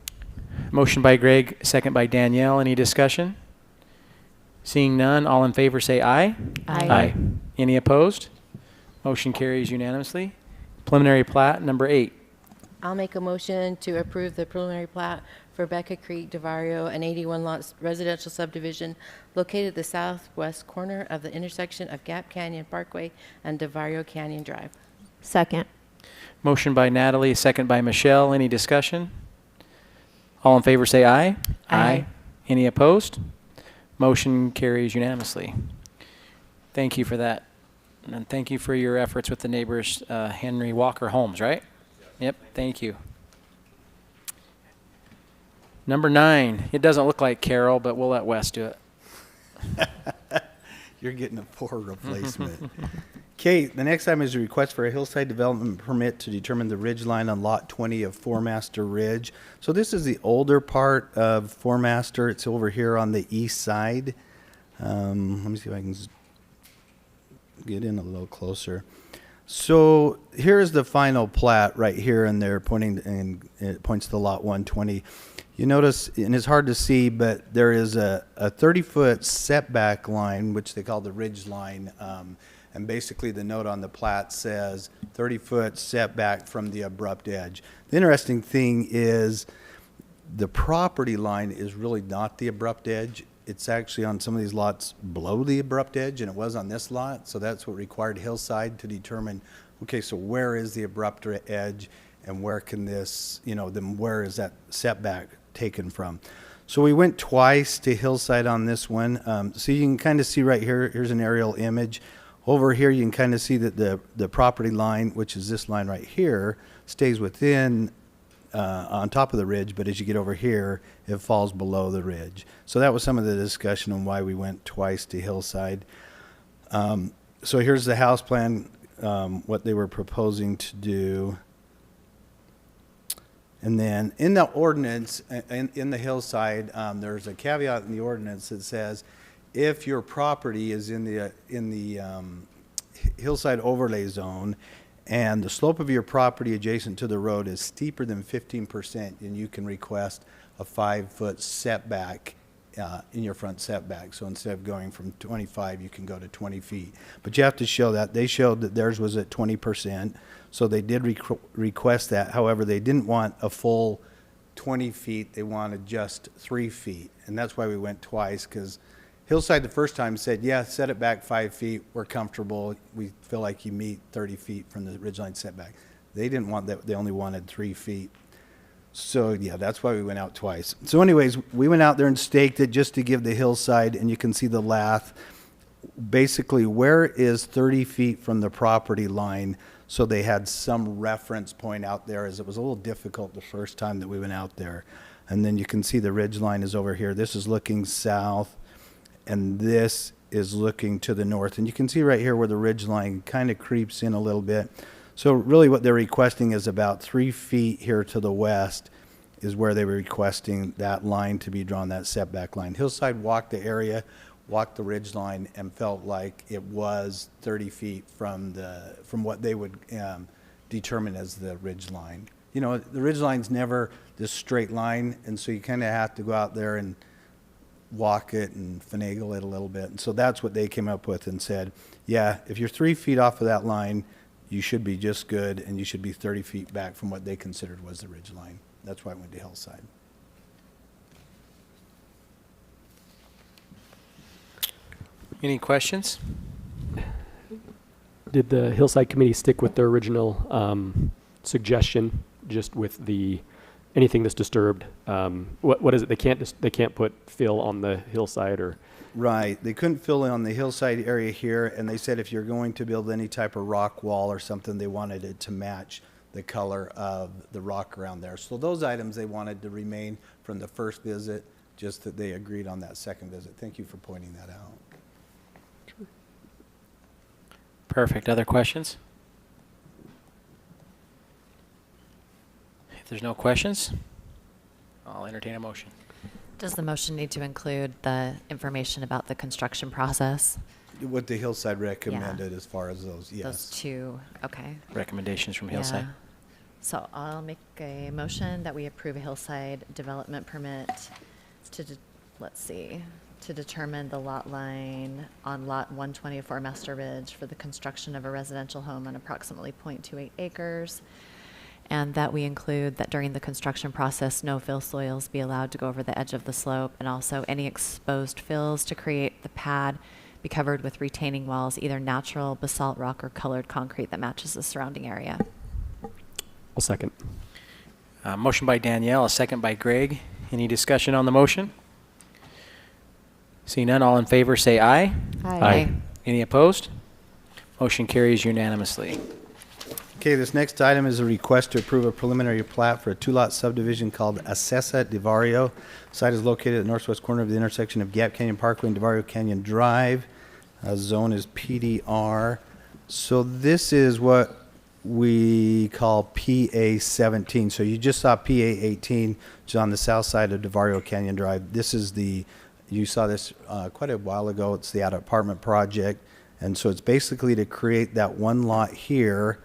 Motion by Greg, second by Danielle. Any discussion? Seeing none, all in favor say aye. Aye. Any opposed? Motion carries unanimously. Preliminary plat number 8. I'll make a motion to approve the preliminary plat for Becca Creek, Devario, an 81-lot residential subdivision located at the southwest corner of the intersection of Gap Canyon Parkway and Devario Canyon Drive. Second. Motion by Natalie, second by Michelle. Any discussion? All in favor say aye. Aye. Any opposed? Motion carries unanimously. Thank you for that. And thank you for your efforts with the neighbors, Henry Walker Homes, right? Yep, thank you. Number 9. It doesn't look like Carol, but we'll let Wes do it. You're getting a poor replacement. Okay, the next item is a request for a hillside development permit to determine the ridge line on lot 20 of Four Master Ridge. So this is the older part of Four Master. It's over here on the east side. Let me see if I can get in a little closer. So here's the final plat right here, and they're pointing, and it points to lot 120. You notice, and it's hard to see, but there is a 30-foot setback line, which they call the ridge line. And basically the note on the plat says 30-foot setback from the abrupt edge. The interesting thing is the property line is really not the abrupt edge. It's actually on some of these lots below the abrupt edge, and it was on this lot. So that's what required Hillside to determine, okay, so where is the abrupt edge, and where can this, you know, then where is that setback taken from? So we went twice to Hillside on this one. So you can kind of see right here, here's an aerial image. Over here, you can kind of see that the property line, which is this line right here, stays within, on top of the ridge, but as you get over here, it falls below the ridge. So that was some of the discussion on why we went twice to Hillside. So here's the house plan, what they were proposing to do. And then in the ordinance, in the Hillside, there's a caveat in the ordinance that says if your property is in the Hillside overlay zone and the slope of your property adjacent to the road is steeper than 15%, then you can request a 5-foot setback in your front setback. So instead of going from 25, you can go to 20 feet. But you have to show that. They showed that theirs was at 20%. So they did request that. However, they didn't want a full 20 feet. They wanted just 3 feet. And that's why we went twice, because Hillside the first time said, yeah, set it back 5 feet. We're comfortable. We feel like you meet 30 feet from the ridgeline setback. They didn't want that. They only wanted 3 feet. So, yeah, that's why we went out twice. So anyways, we went out there and staked it just to give the Hillside, and you can see the lath. Basically, where is 30 feet from the property line? So they had some reference point out there, as it was a little difficult the first time that we went out there. And then you can see the ridge line is over here. This is looking south, and this is looking to the north. And you can see right here where the ridge line kind of creeps in a little bit. So really what they're requesting is about 3 feet here to the west is where they were requesting that line to be drawn, that setback line. Hillside walked the area, walked the ridge line, and felt like it was 30 feet from what they would determine as the ridge line. You know, the ridge line's never this straight line, and so you kind of have to go out there and walk it and finagle it a little bit. And so that's what they came up with and said, yeah, if you're 3 feet off of that line, you should be just good, and you should be 30 feet back from what they considered was the ridge line. That's why I went to Hillside. Any questions? Did the Hillside Committee stick with their original suggestion, just with anything that's disturbed? What is it? They can't put fill on the hillside, or? Right. They couldn't fill in on the hillside area here, and they said if you're going to build any type of rock wall or something, they wanted it to match the color of the rock around there. So those items they wanted to remain from the first visit, just that they agreed on that second visit. Thank you for pointing that out. Perfect. Other questions? If there's no questions, I'll entertain a motion. Does the motion need to include the information about the construction process? What the Hillside recommended as far as those, yes. Those two, okay. Recommendations from Hillside. Yeah. So I'll make a motion that we approve a Hillside development permit to, to determine the lot line on lot 124 Master Ridge for the construction of a residential home on approximately 0.28 acres. And that we include that during the construction process, no fill soils be allowed to go over the edge of the slope, and also any exposed fills to create the pad be covered with retaining walls, either natural basalt rock or colored concrete that matches the surrounding area. I'll second. Motion by Danielle, a second by Greg. Any discussion on the motion? Seeing none, all in favor say aye. Aye. Any opposed? Motion carries unanimously. Okay, this next item is a request to approve a preliminary plat for a 2-lot subdivision called Acessa Devario. Site is located at the northwest corner of the intersection of Gap Canyon Parkway and Devario Canyon Drive. Zone is PDR. So this is what we call PA17. So you just saw PA18, which is on the south side of Devario Canyon Drive. This is you saw this quite a while ago. It's the apartment project. And so it's basically to create that one lot here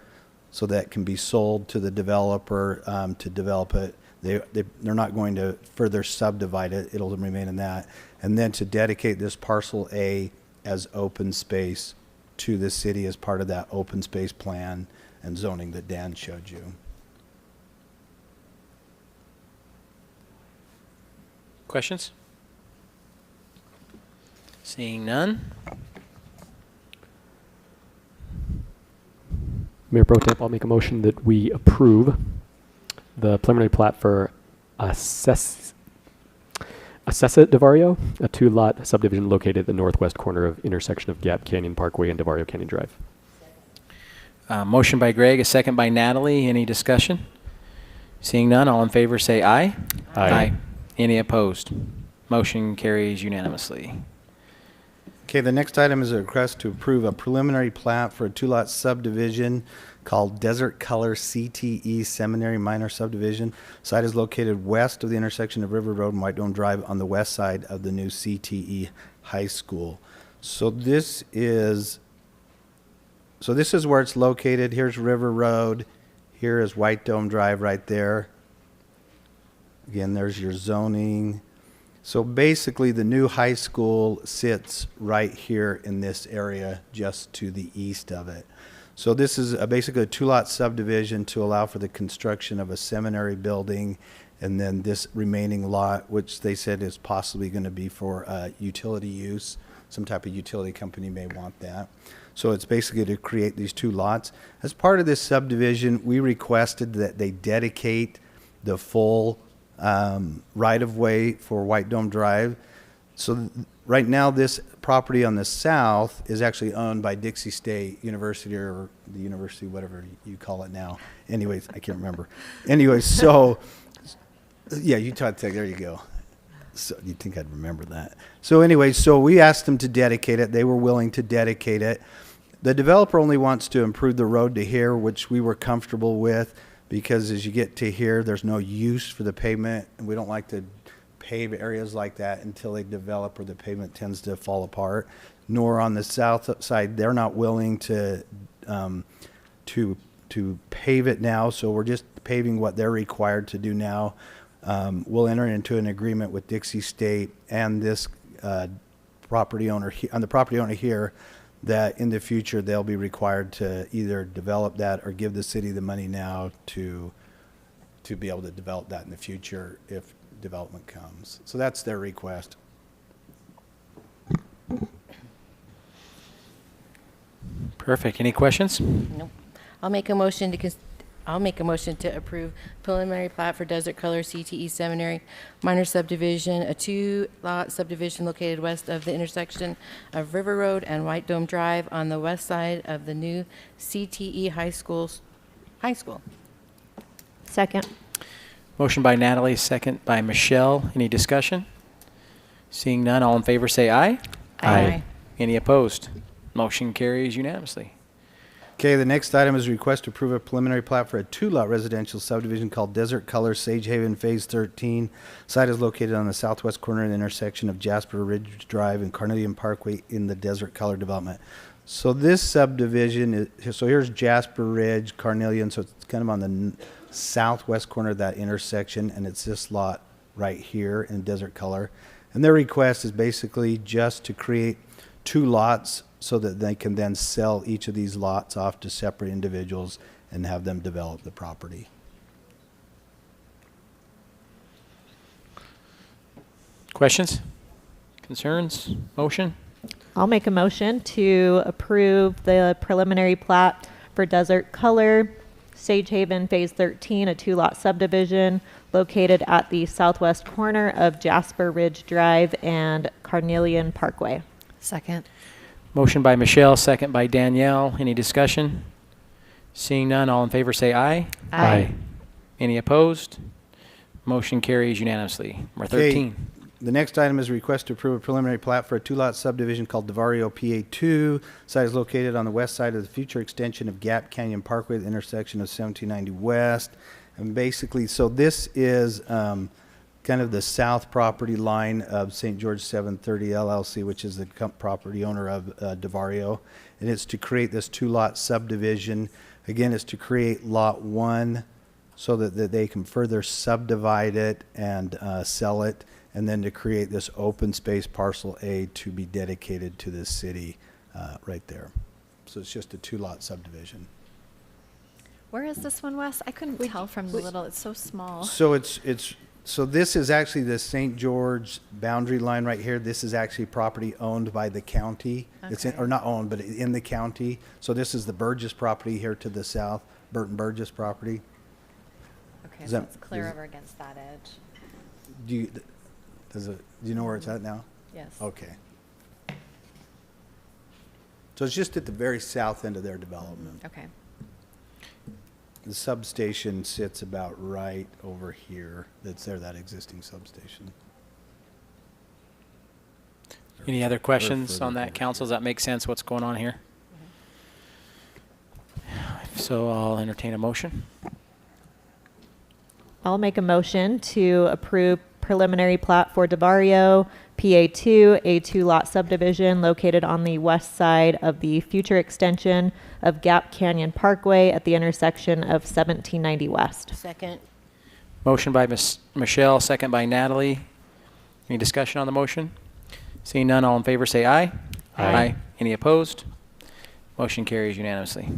so that can be sold to the developer to develop it. They're not going to further subdivide it. It'll remain in that. And then to dedicate this parcel A as open space to the city as part of that open space plan and zoning that Dan showed you. Questions? Seeing none. Mayor Pro Temp, I'll make a motion that we approve the preliminary plat for Acessa Assessa Devario, a 2-lot subdivision located at the northwest corner of intersection of Gap Canyon Parkway and Devario Canyon Drive. Motion by Greg, a second by Natalie. Any discussion? Seeing none, all in favor say aye. Aye. Any opposed? Motion carries unanimously. Okay, the next item is a request to approve a preliminary plat for a 2-lot subdivision called Desert Color CTE Seminary Minor Subdivision. Site is located west of the intersection of River Road and White Dome Drive on the west side of the new CTE High School. So this is where it's located. Here's River Road. Here is White Dome Drive right there. Again, there's your zoning. So basically, the new high school sits right here in this area just to the east of it. So this is basically a 2-lot subdivision to allow for the construction of a seminary building, and then this remaining lot, which they said is possibly going to be for utility use. Some type of utility company may want that. So it's basically to create these 2 lots. As part of this subdivision, we requested that they dedicate the full right-of-way for White Dome Drive. So right now, this property on the south is actually owned by Dixie State University, or the university, whatever you call it now. Anyways, I can't remember. Anyways, so, yeah, Utah Tech, there you go. So you'd think I'd remember that. So anyway, so we asked them to dedicate it. They were willing to dedicate it. The developer only wants to improve the road to here, which we were comfortable with, because as you get to here, there's no use for the pavement, and we don't like to pave areas like that until they develop, or the pavement tends to fall apart. Nor on the south side, they're not willing to pave it now, so we're just paving what they're required to do now. We'll enter into an agreement with Dixie State and this property owner on the property owner here, that in the future they'll be required to either develop that or give the city the money now to be able to develop that in the future if development comes. So that's their request. Perfect. Any questions? Nope. I'll make a motion to approve preliminary plat for Desert Color CTE Seminary Minor Subdivision, a 2-lot subdivision located west of the intersection of River Road and White Dome Drive on the west side of the new CTE High School. Second. Motion by Natalie, second by Michelle. Any discussion? Seeing none, all in favor say aye. Aye. Any opposed? Motion carries unanimously. Okay, the next item is a request to approve a preliminary plat for a 2-lot residential subdivision called Desert Color Sage Haven Phase 13. Site is located on the southwest corner of the intersection of Jasper Ridge Drive and Carnelian Parkway in the Desert Color development. So this subdivision is, so here's Jasper Ridge, Carnelian, so it's kind of on the southwest corner of that intersection, and it's this lot right here in Desert Color. And their request is basically just to create 2 lots so that they can then sell each of these lots off to separate individuals and have them develop the property. Questions? Concerns? Motion? I'll make a motion to approve the preliminary plat for Desert Color Sage Haven Phase 13, a 2-lot subdivision located at the southwest corner of Jasper Ridge Drive and Carnelian Parkway. Second. Motion by Michelle, second by Danielle. Any discussion? Seeing none, all in favor say aye. Aye. Any opposed? Motion carries unanimously. Number 13. The next item is a request to approve a preliminary plat for a 2-lot subdivision called Devario PA2. Site is located on the west side of the future extension of Gap Canyon Parkway, the intersection of 1790 West. And basically, so this is kind of the south property line of St. George 730 LLC, which is the property owner of Devario. And it's to create this 2-lot subdivision. Again, it's to create lot 1 so that they can further subdivide it and sell it, and then to create this open space parcel A to be dedicated to the city right there. So it's just a 2-lot subdivision. Where is this one, Wes? I couldn't tell from the little, it's so small. So so this is actually the St. George boundary line right here. This is actually property owned by the county. Okay. It's or not owned, but in the county. So this is the Burgess property here to the south, Burton Burgess property. Okay, so it's clear over against that edge. Do you know where it's at now? Yes. Okay. So it's just at the very south end of their development. Okay. The substation sits about right over here. That's there, that existing substation. Any other questions further on that, over council? Does that make sense, what's going on here? So I'll entertain a motion. I'll make a motion to approve preliminary plat for Devario, PA2, A2 lot subdivision located on the west side of the future extension of Gap Canyon Parkway at the intersection of 1790 West. Second. Motion by Michelle, second by Natalie. Any discussion on the motion? Seeing none, all in favor say aye. Aye. Any opposed? Motion carries unanimously.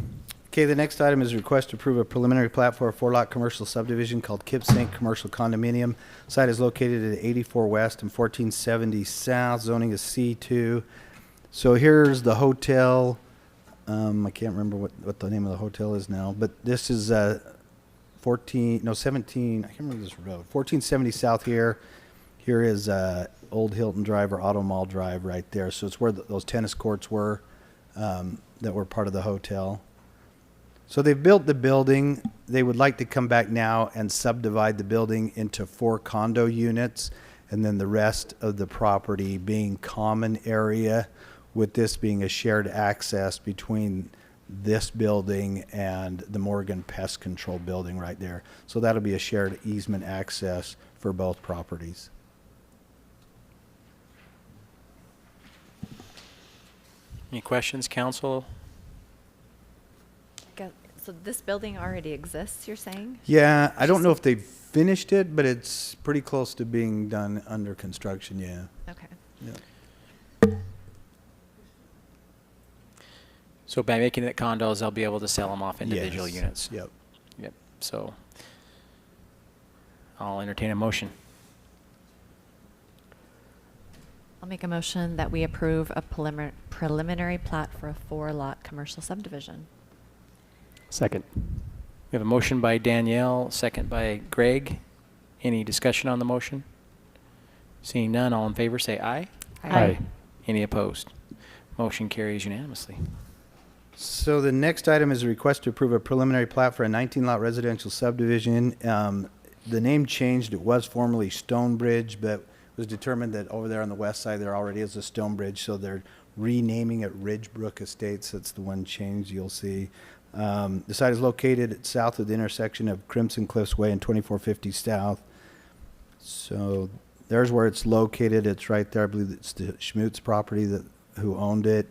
Okay, the next item is a request to approve a preliminary plat for a 4-lot commercial subdivision called Kipsink Commercial Condominium. Site is located at 84 West and 1470 South. Zoning is C2. So here's the hotel. I can't remember what the name of the hotel is now, but this is 17, I can't remember this road. 1470 South here. Here is Old Hilton Drive or Auto Mall Drive right there. So it's where those tennis courts were that were part of the hotel. So they've built the building. They would like to come back now and subdivide the building into 4 condo units, and then the rest of the property being common area, with this being a shared access between this building and the Morgan Pest Control building right there. So that'll be a shared easement access for both properties. Any questions, council? So this building already exists, you're saying? Yeah, I don't know if they've finished it, but it's pretty close to being done under construction, yeah. Okay. Yeah. So by making it condos, they'll be able to sell them off individual Yes. units. Yep. Yep. So I'll entertain a motion. I'll make a motion that we approve a preliminary plat for a 4-lot commercial subdivision. Second. We have a motion by Danielle, second by Greg. Any discussion on the motion? Seeing none, all in favor say aye. Aye. Any opposed? Motion carries unanimously. So the next item is a request to approve a preliminary plat for a 19-lot residential subdivision. The name changed. It was formerly Stonebridge, but it was determined that over there on the west side there already is a Stonebridge, so they're renaming it Ridgebrook Estates. That's the one change you'll see. The site is located south of the intersection of Crimson Cliffs Way and 2450 South. So there's where it's located. It's right there. I believe it's the Schmutz property who owned it.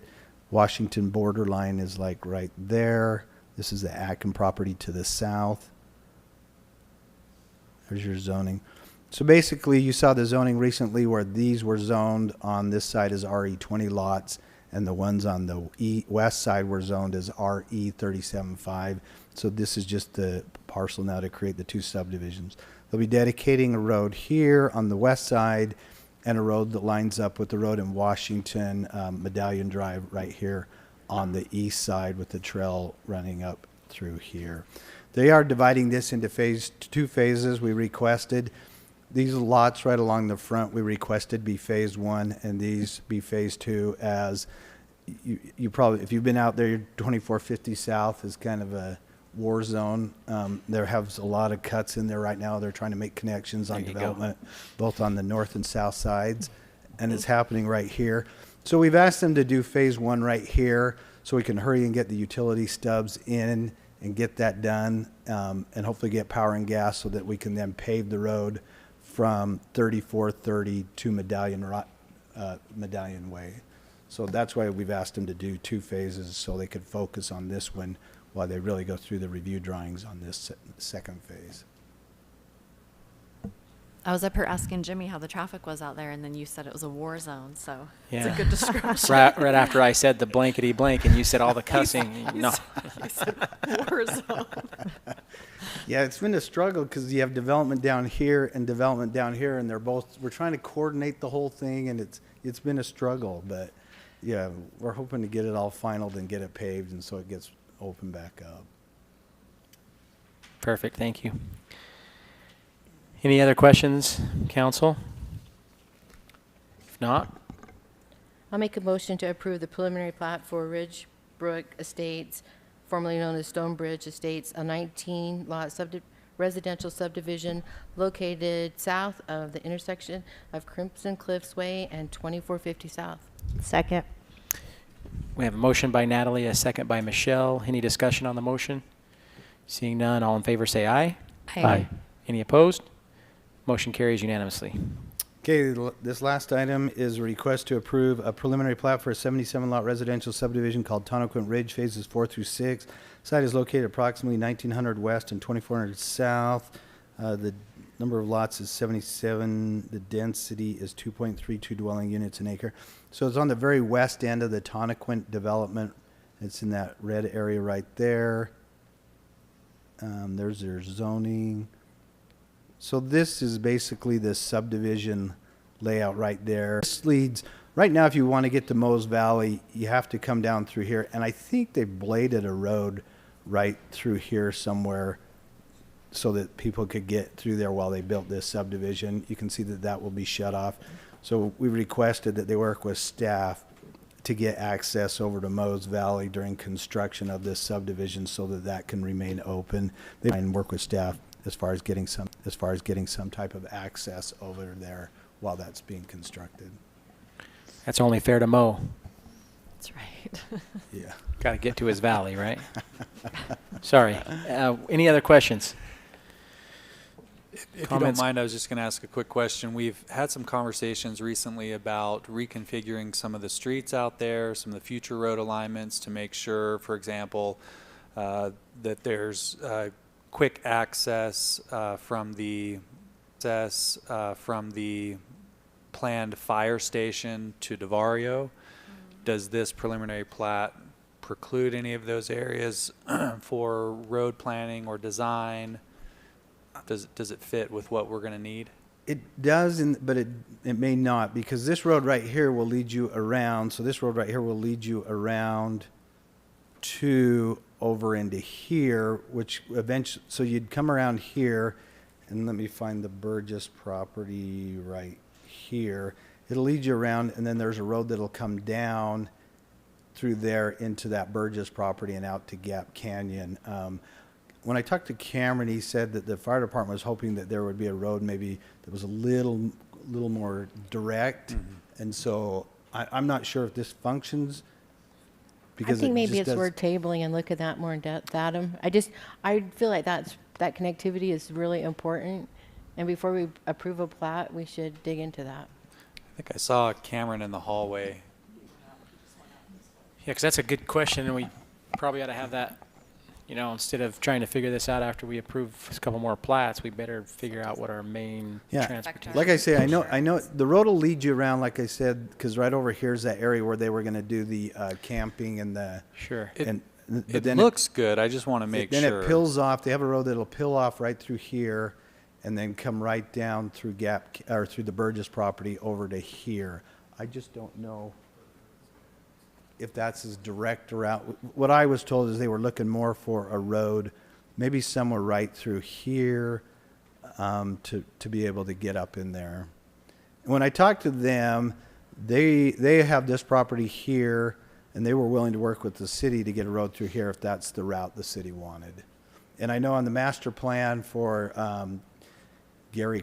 Washington borderline is like right there. This is the Atkin property to the south. There's your zoning. So basically you saw the zoning recently where these were zoned on this side as RE20 lots, and the ones on the west side were zoned as RE37.5. So this is just the parcel now to create the 2 subdivisions. They'll be dedicating a road here on the west side and a road that lines up with the road in Washington, Medallion Drive right here on the east side with the trail running up through here. They are dividing this into 2 phases we requested. These lots right along the front we requested be phase 1 and these be phase 2, as you probably, if you've been out there, 2450 South is kind of a war zone. There has a lot of cuts in there right now. They're trying to make connections on development, both on the north and south sides, and it's happening right here. So we've asked them to do phase 1 right here so we can hurry and get the utility stubs in and get that done, and hopefully get power and gas so that we can then pave the road from 3430 to Medallion Way. So that's why we've asked them to do 2 phases so they could focus on this one while they really go through the review drawings on this second phase. I was up here asking Jimmy how the traffic was out there, and then you said it was a war zone, so Yeah. it's a good description. right after I said the blankety blank and you said all the cussing. No. He said war zone. Yeah, it's been a struggle because you have development down here and development down here, and we're trying to coordinate the whole thing, and it's been a struggle, but yeah, we're hoping to get it all finalized and get it paved, and so it gets opened back up. Perfect, thank you. Any other questions, council? If not, I'll make a motion to approve the preliminary plat for Ridgebrook Estates, formerly known as Stonebridge Estates, a 19-lot residential subdivision located south of the intersection of Crimson Cliffs Way and 2450 South. Second. we have a motion by Natalie, a second by Michelle. Any discussion on the motion? Seeing none, all in favor say aye. Aye. Any opposed? Motion carries unanimously. Okay, this last item is a request to approve a preliminary plat for a 77-lot residential subdivision called Tonoque Ridge, phases 4 through 6. Site is located approximately 1900 west and 2400 south. The number of lots is 77. The density is 2.32 dwelling units an acre. So it's on the very west end of the Tonoque development. It's in that red area right there. There's their zoning. So this is basically the subdivision layout right there. This leads, right now if you want to get to Mose Valley, you have to come down through here. And I think they bladed a road right through here somewhere so that people could get through there while they built this subdivision. You can see that that will be shut off. So we requested that they work with staff to get access over to Mose Valley during construction of this subdivision so that that can remain open. They can work with staff as far as getting some type of access over there while that's being constructed. That's only fair to mow. That's right. Yeah. Got to get to his valley, right? Sorry. Any other questions? If you don't Comments? mind, I was just going to ask a quick question. We've had some conversations recently about reconfiguring some of the streets out there, some of the future road alignments to make sure, for example, that there's quick access from the planned fire station to Devario. Does this preliminary plat preclude any of those areas for road planning or design? Does it fit with what we're going to need? It does, but it may not, because this road right here will lead you around. So this road right here will lead you around to over into here, which eventually, so you'd come around here, and let me find the Burgess property right here. It'll lead you around, and then there's a road that'll come down through there into that Burgess property and out to Gap Canyon. When I talked to Cameron, he said that the fire department was hoping that there would be a road maybe that was a little more direct, and so I'm not sure if this functions. I think maybe it's worth tabling and look at that more in depth, Adam. I feel like that connectivity is really important, and before we approve a plat, we should dig into that. I think I saw Cameron in the hallway. Yeah, because that's a good question, and we probably ought to have that, instead of trying to figure this out after we approve a couple more plats, we better figure out what our main transportation. Like I say, I know the road will lead you around, like I said, because right over here is that area where they were going to do the camping and the sure. It looks good. I just want to make sure. Then it pills off. They have a road that'll pill off right through here, and then come right down through through the Burgess property over to here. I just don't know if that's as direct a route. What I was told is they were looking more for a road, maybe somewhere right through here, to be able to get up in there. And when I talked to them, they have this property here, and they were willing to work with the city to get a road through here if that's the route the city wanted. And I know on the master plan for Gary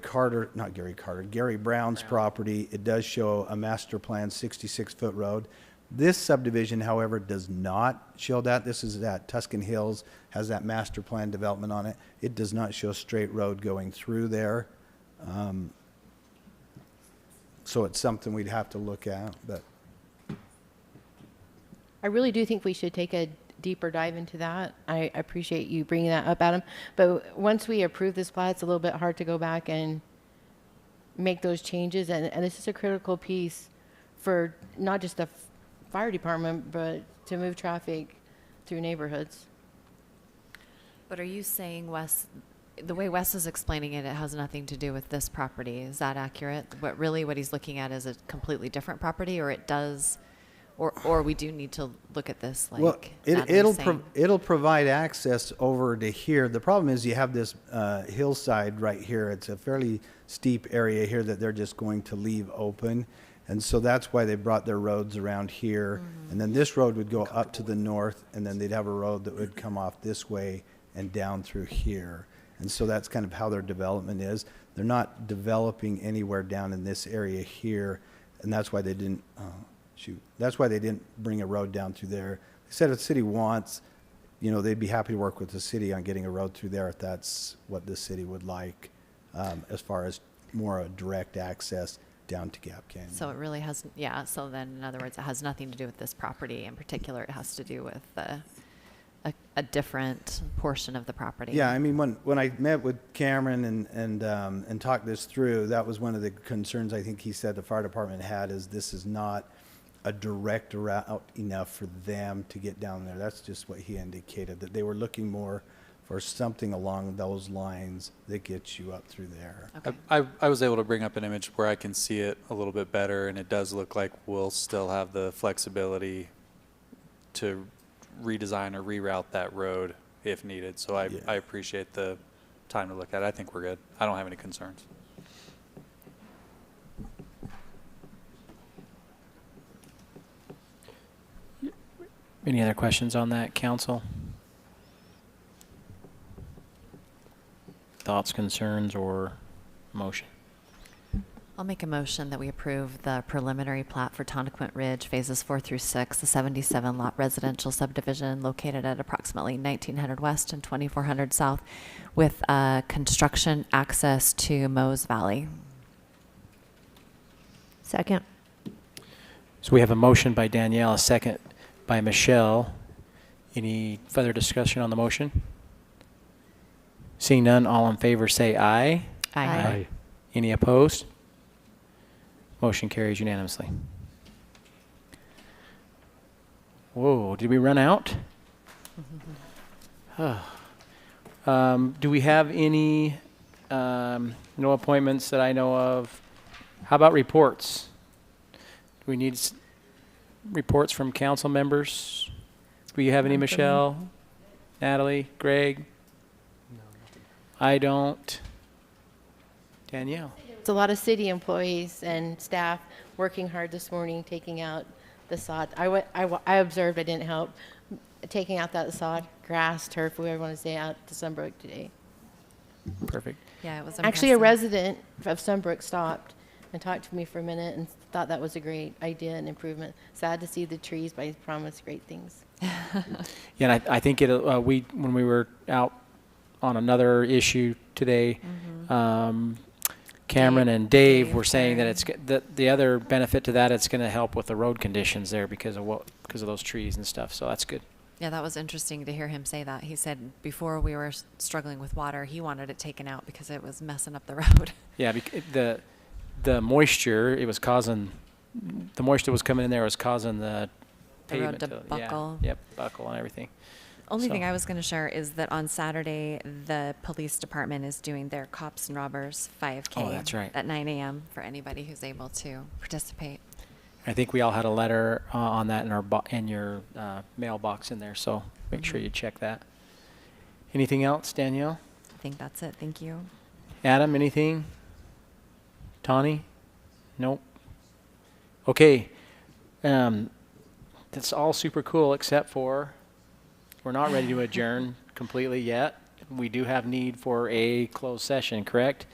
Brown's property, it does show a master plan 66-foot road. This subdivision, however, does not show that. This is at Tuscan Hills, has that master plan development on it. It does not show a straight road going through there. So it's something we'd have to look at. But I really do think we should take a deeper dive into that. I appreciate you bringing that up, Adam. But once we approve this plat, it's a little bit hard to go back and make those changes. And this is a critical piece for not just the fire department, but to move traffic through neighborhoods. But are you saying, Wes, the way Wes is explaining it, it has nothing to do with this property? Is that accurate? But really what he's looking at is a completely different property, or it does, or we do need to look at this like well, it'll provide access over to here. The problem is you have this hillside right here. It's a fairly steep area here that they're just going to leave open. And so that's why they brought their roads around here. And then this road would go up to the north, and then they'd have a road that would come off this way and down through here. And so that's kind of how their development is. They're not developing anywhere down in this area here, and that's why they didn't, that's why they didn't bring a road down through there. They said if the city wants, you know, they'd be happy to work with the city on getting a road through there if that's what the city would like, as far as more a direct access down to Gap Canyon. So it really has, yeah, so then in other words, it has nothing to do with this property in particular. It has to do with a different portion of the property. Yeah, I mean, when I met with Cameron and talked this through, that was one of the concerns I think he said the fire department had, is this is not a direct route enough for them to get down there. That's just what he indicated, that they were looking more for something along those lines that gets you up through there. Okay. I was able to bring up an image where I can see it a little bit better, and it does look like we'll still have the flexibility to redesign or reroute that road if needed. So I appreciate the time to look at it. I think we're good. I don't have any concerns. Any other questions on that, council? Thoughts, concerns, or motion? I'll make a motion that we approve the preliminary plat for Tonoque Ridge, phases 4 through 6, the 77-lot residential subdivision located at approximately 1900 West and 2400 South, with construction access to Mose Valley. Second. So we have a motion by Danielle, a second by Michelle. Any further discussion on the motion? Seeing none, all in favor say aye. Aye. Any opposed? Motion carries unanimously. Whoa, did we run out? Do we have any, no appointments that I know of? How about reports? Do we need reports from council members? Do you have any, Michelle, Natalie, Greg? I don't. Danielle? It's a lot of city employees and staff working hard this morning, taking out the sod. I observed, I didn't help, taking out that sod, grass, turf, whatever you want to say, out to Sunbrook today. Perfect. Yeah, it was Actually, a impressive. resident of Sunbrook stopped and talked to me for a minute and thought that was a great idea and improvement. Sad to see the trees, but he promised great things. Yeah, and I think when we were out on another issue today, Cameron and Dave were saying that the other benefit to that, it's going to help with the road conditions there because of those trees and stuff. So that's good. Yeah, that was interesting to hear him say that. He said before we were struggling with water, he wanted it taken out because it was messing up the road. Yeah, the moisture, the moisture was coming in there, was causing the pavement road to buckle. Yeah, yep, buckle and everything. Only thing I was going to share is that on Saturday, the police department is doing their Cops and Robbers 5K. Oh, that's right. At 9 a.m. for anybody who's able to participate. I think we all had a letter on that in your mailbox in there, so make sure you check that. Anything else, Danielle? I think that's it. Thank you. Adam, anything? Tawny? Nope. Okay. That's all super cool except for we're not ready to adjourn completely yet. We do have need for a closed session, correct?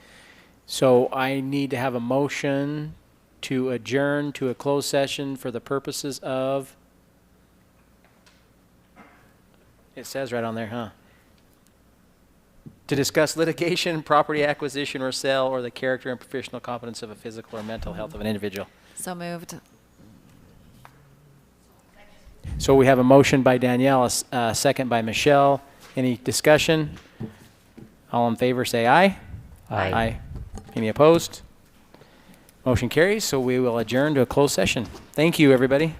So I need to have a motion to adjourn to a closed session for the purposes of, it says right on there, huh? To discuss litigation, property acquisition or sale, or the character and professional competence of a physical or mental health of an individual. So moved. So we have a motion by Danielle, a second by Michelle. Any discussion? All in favor say aye. Aye. Aye. Any opposed? Motion carries, so we will adjourn to a closed session. Thank you, everybody.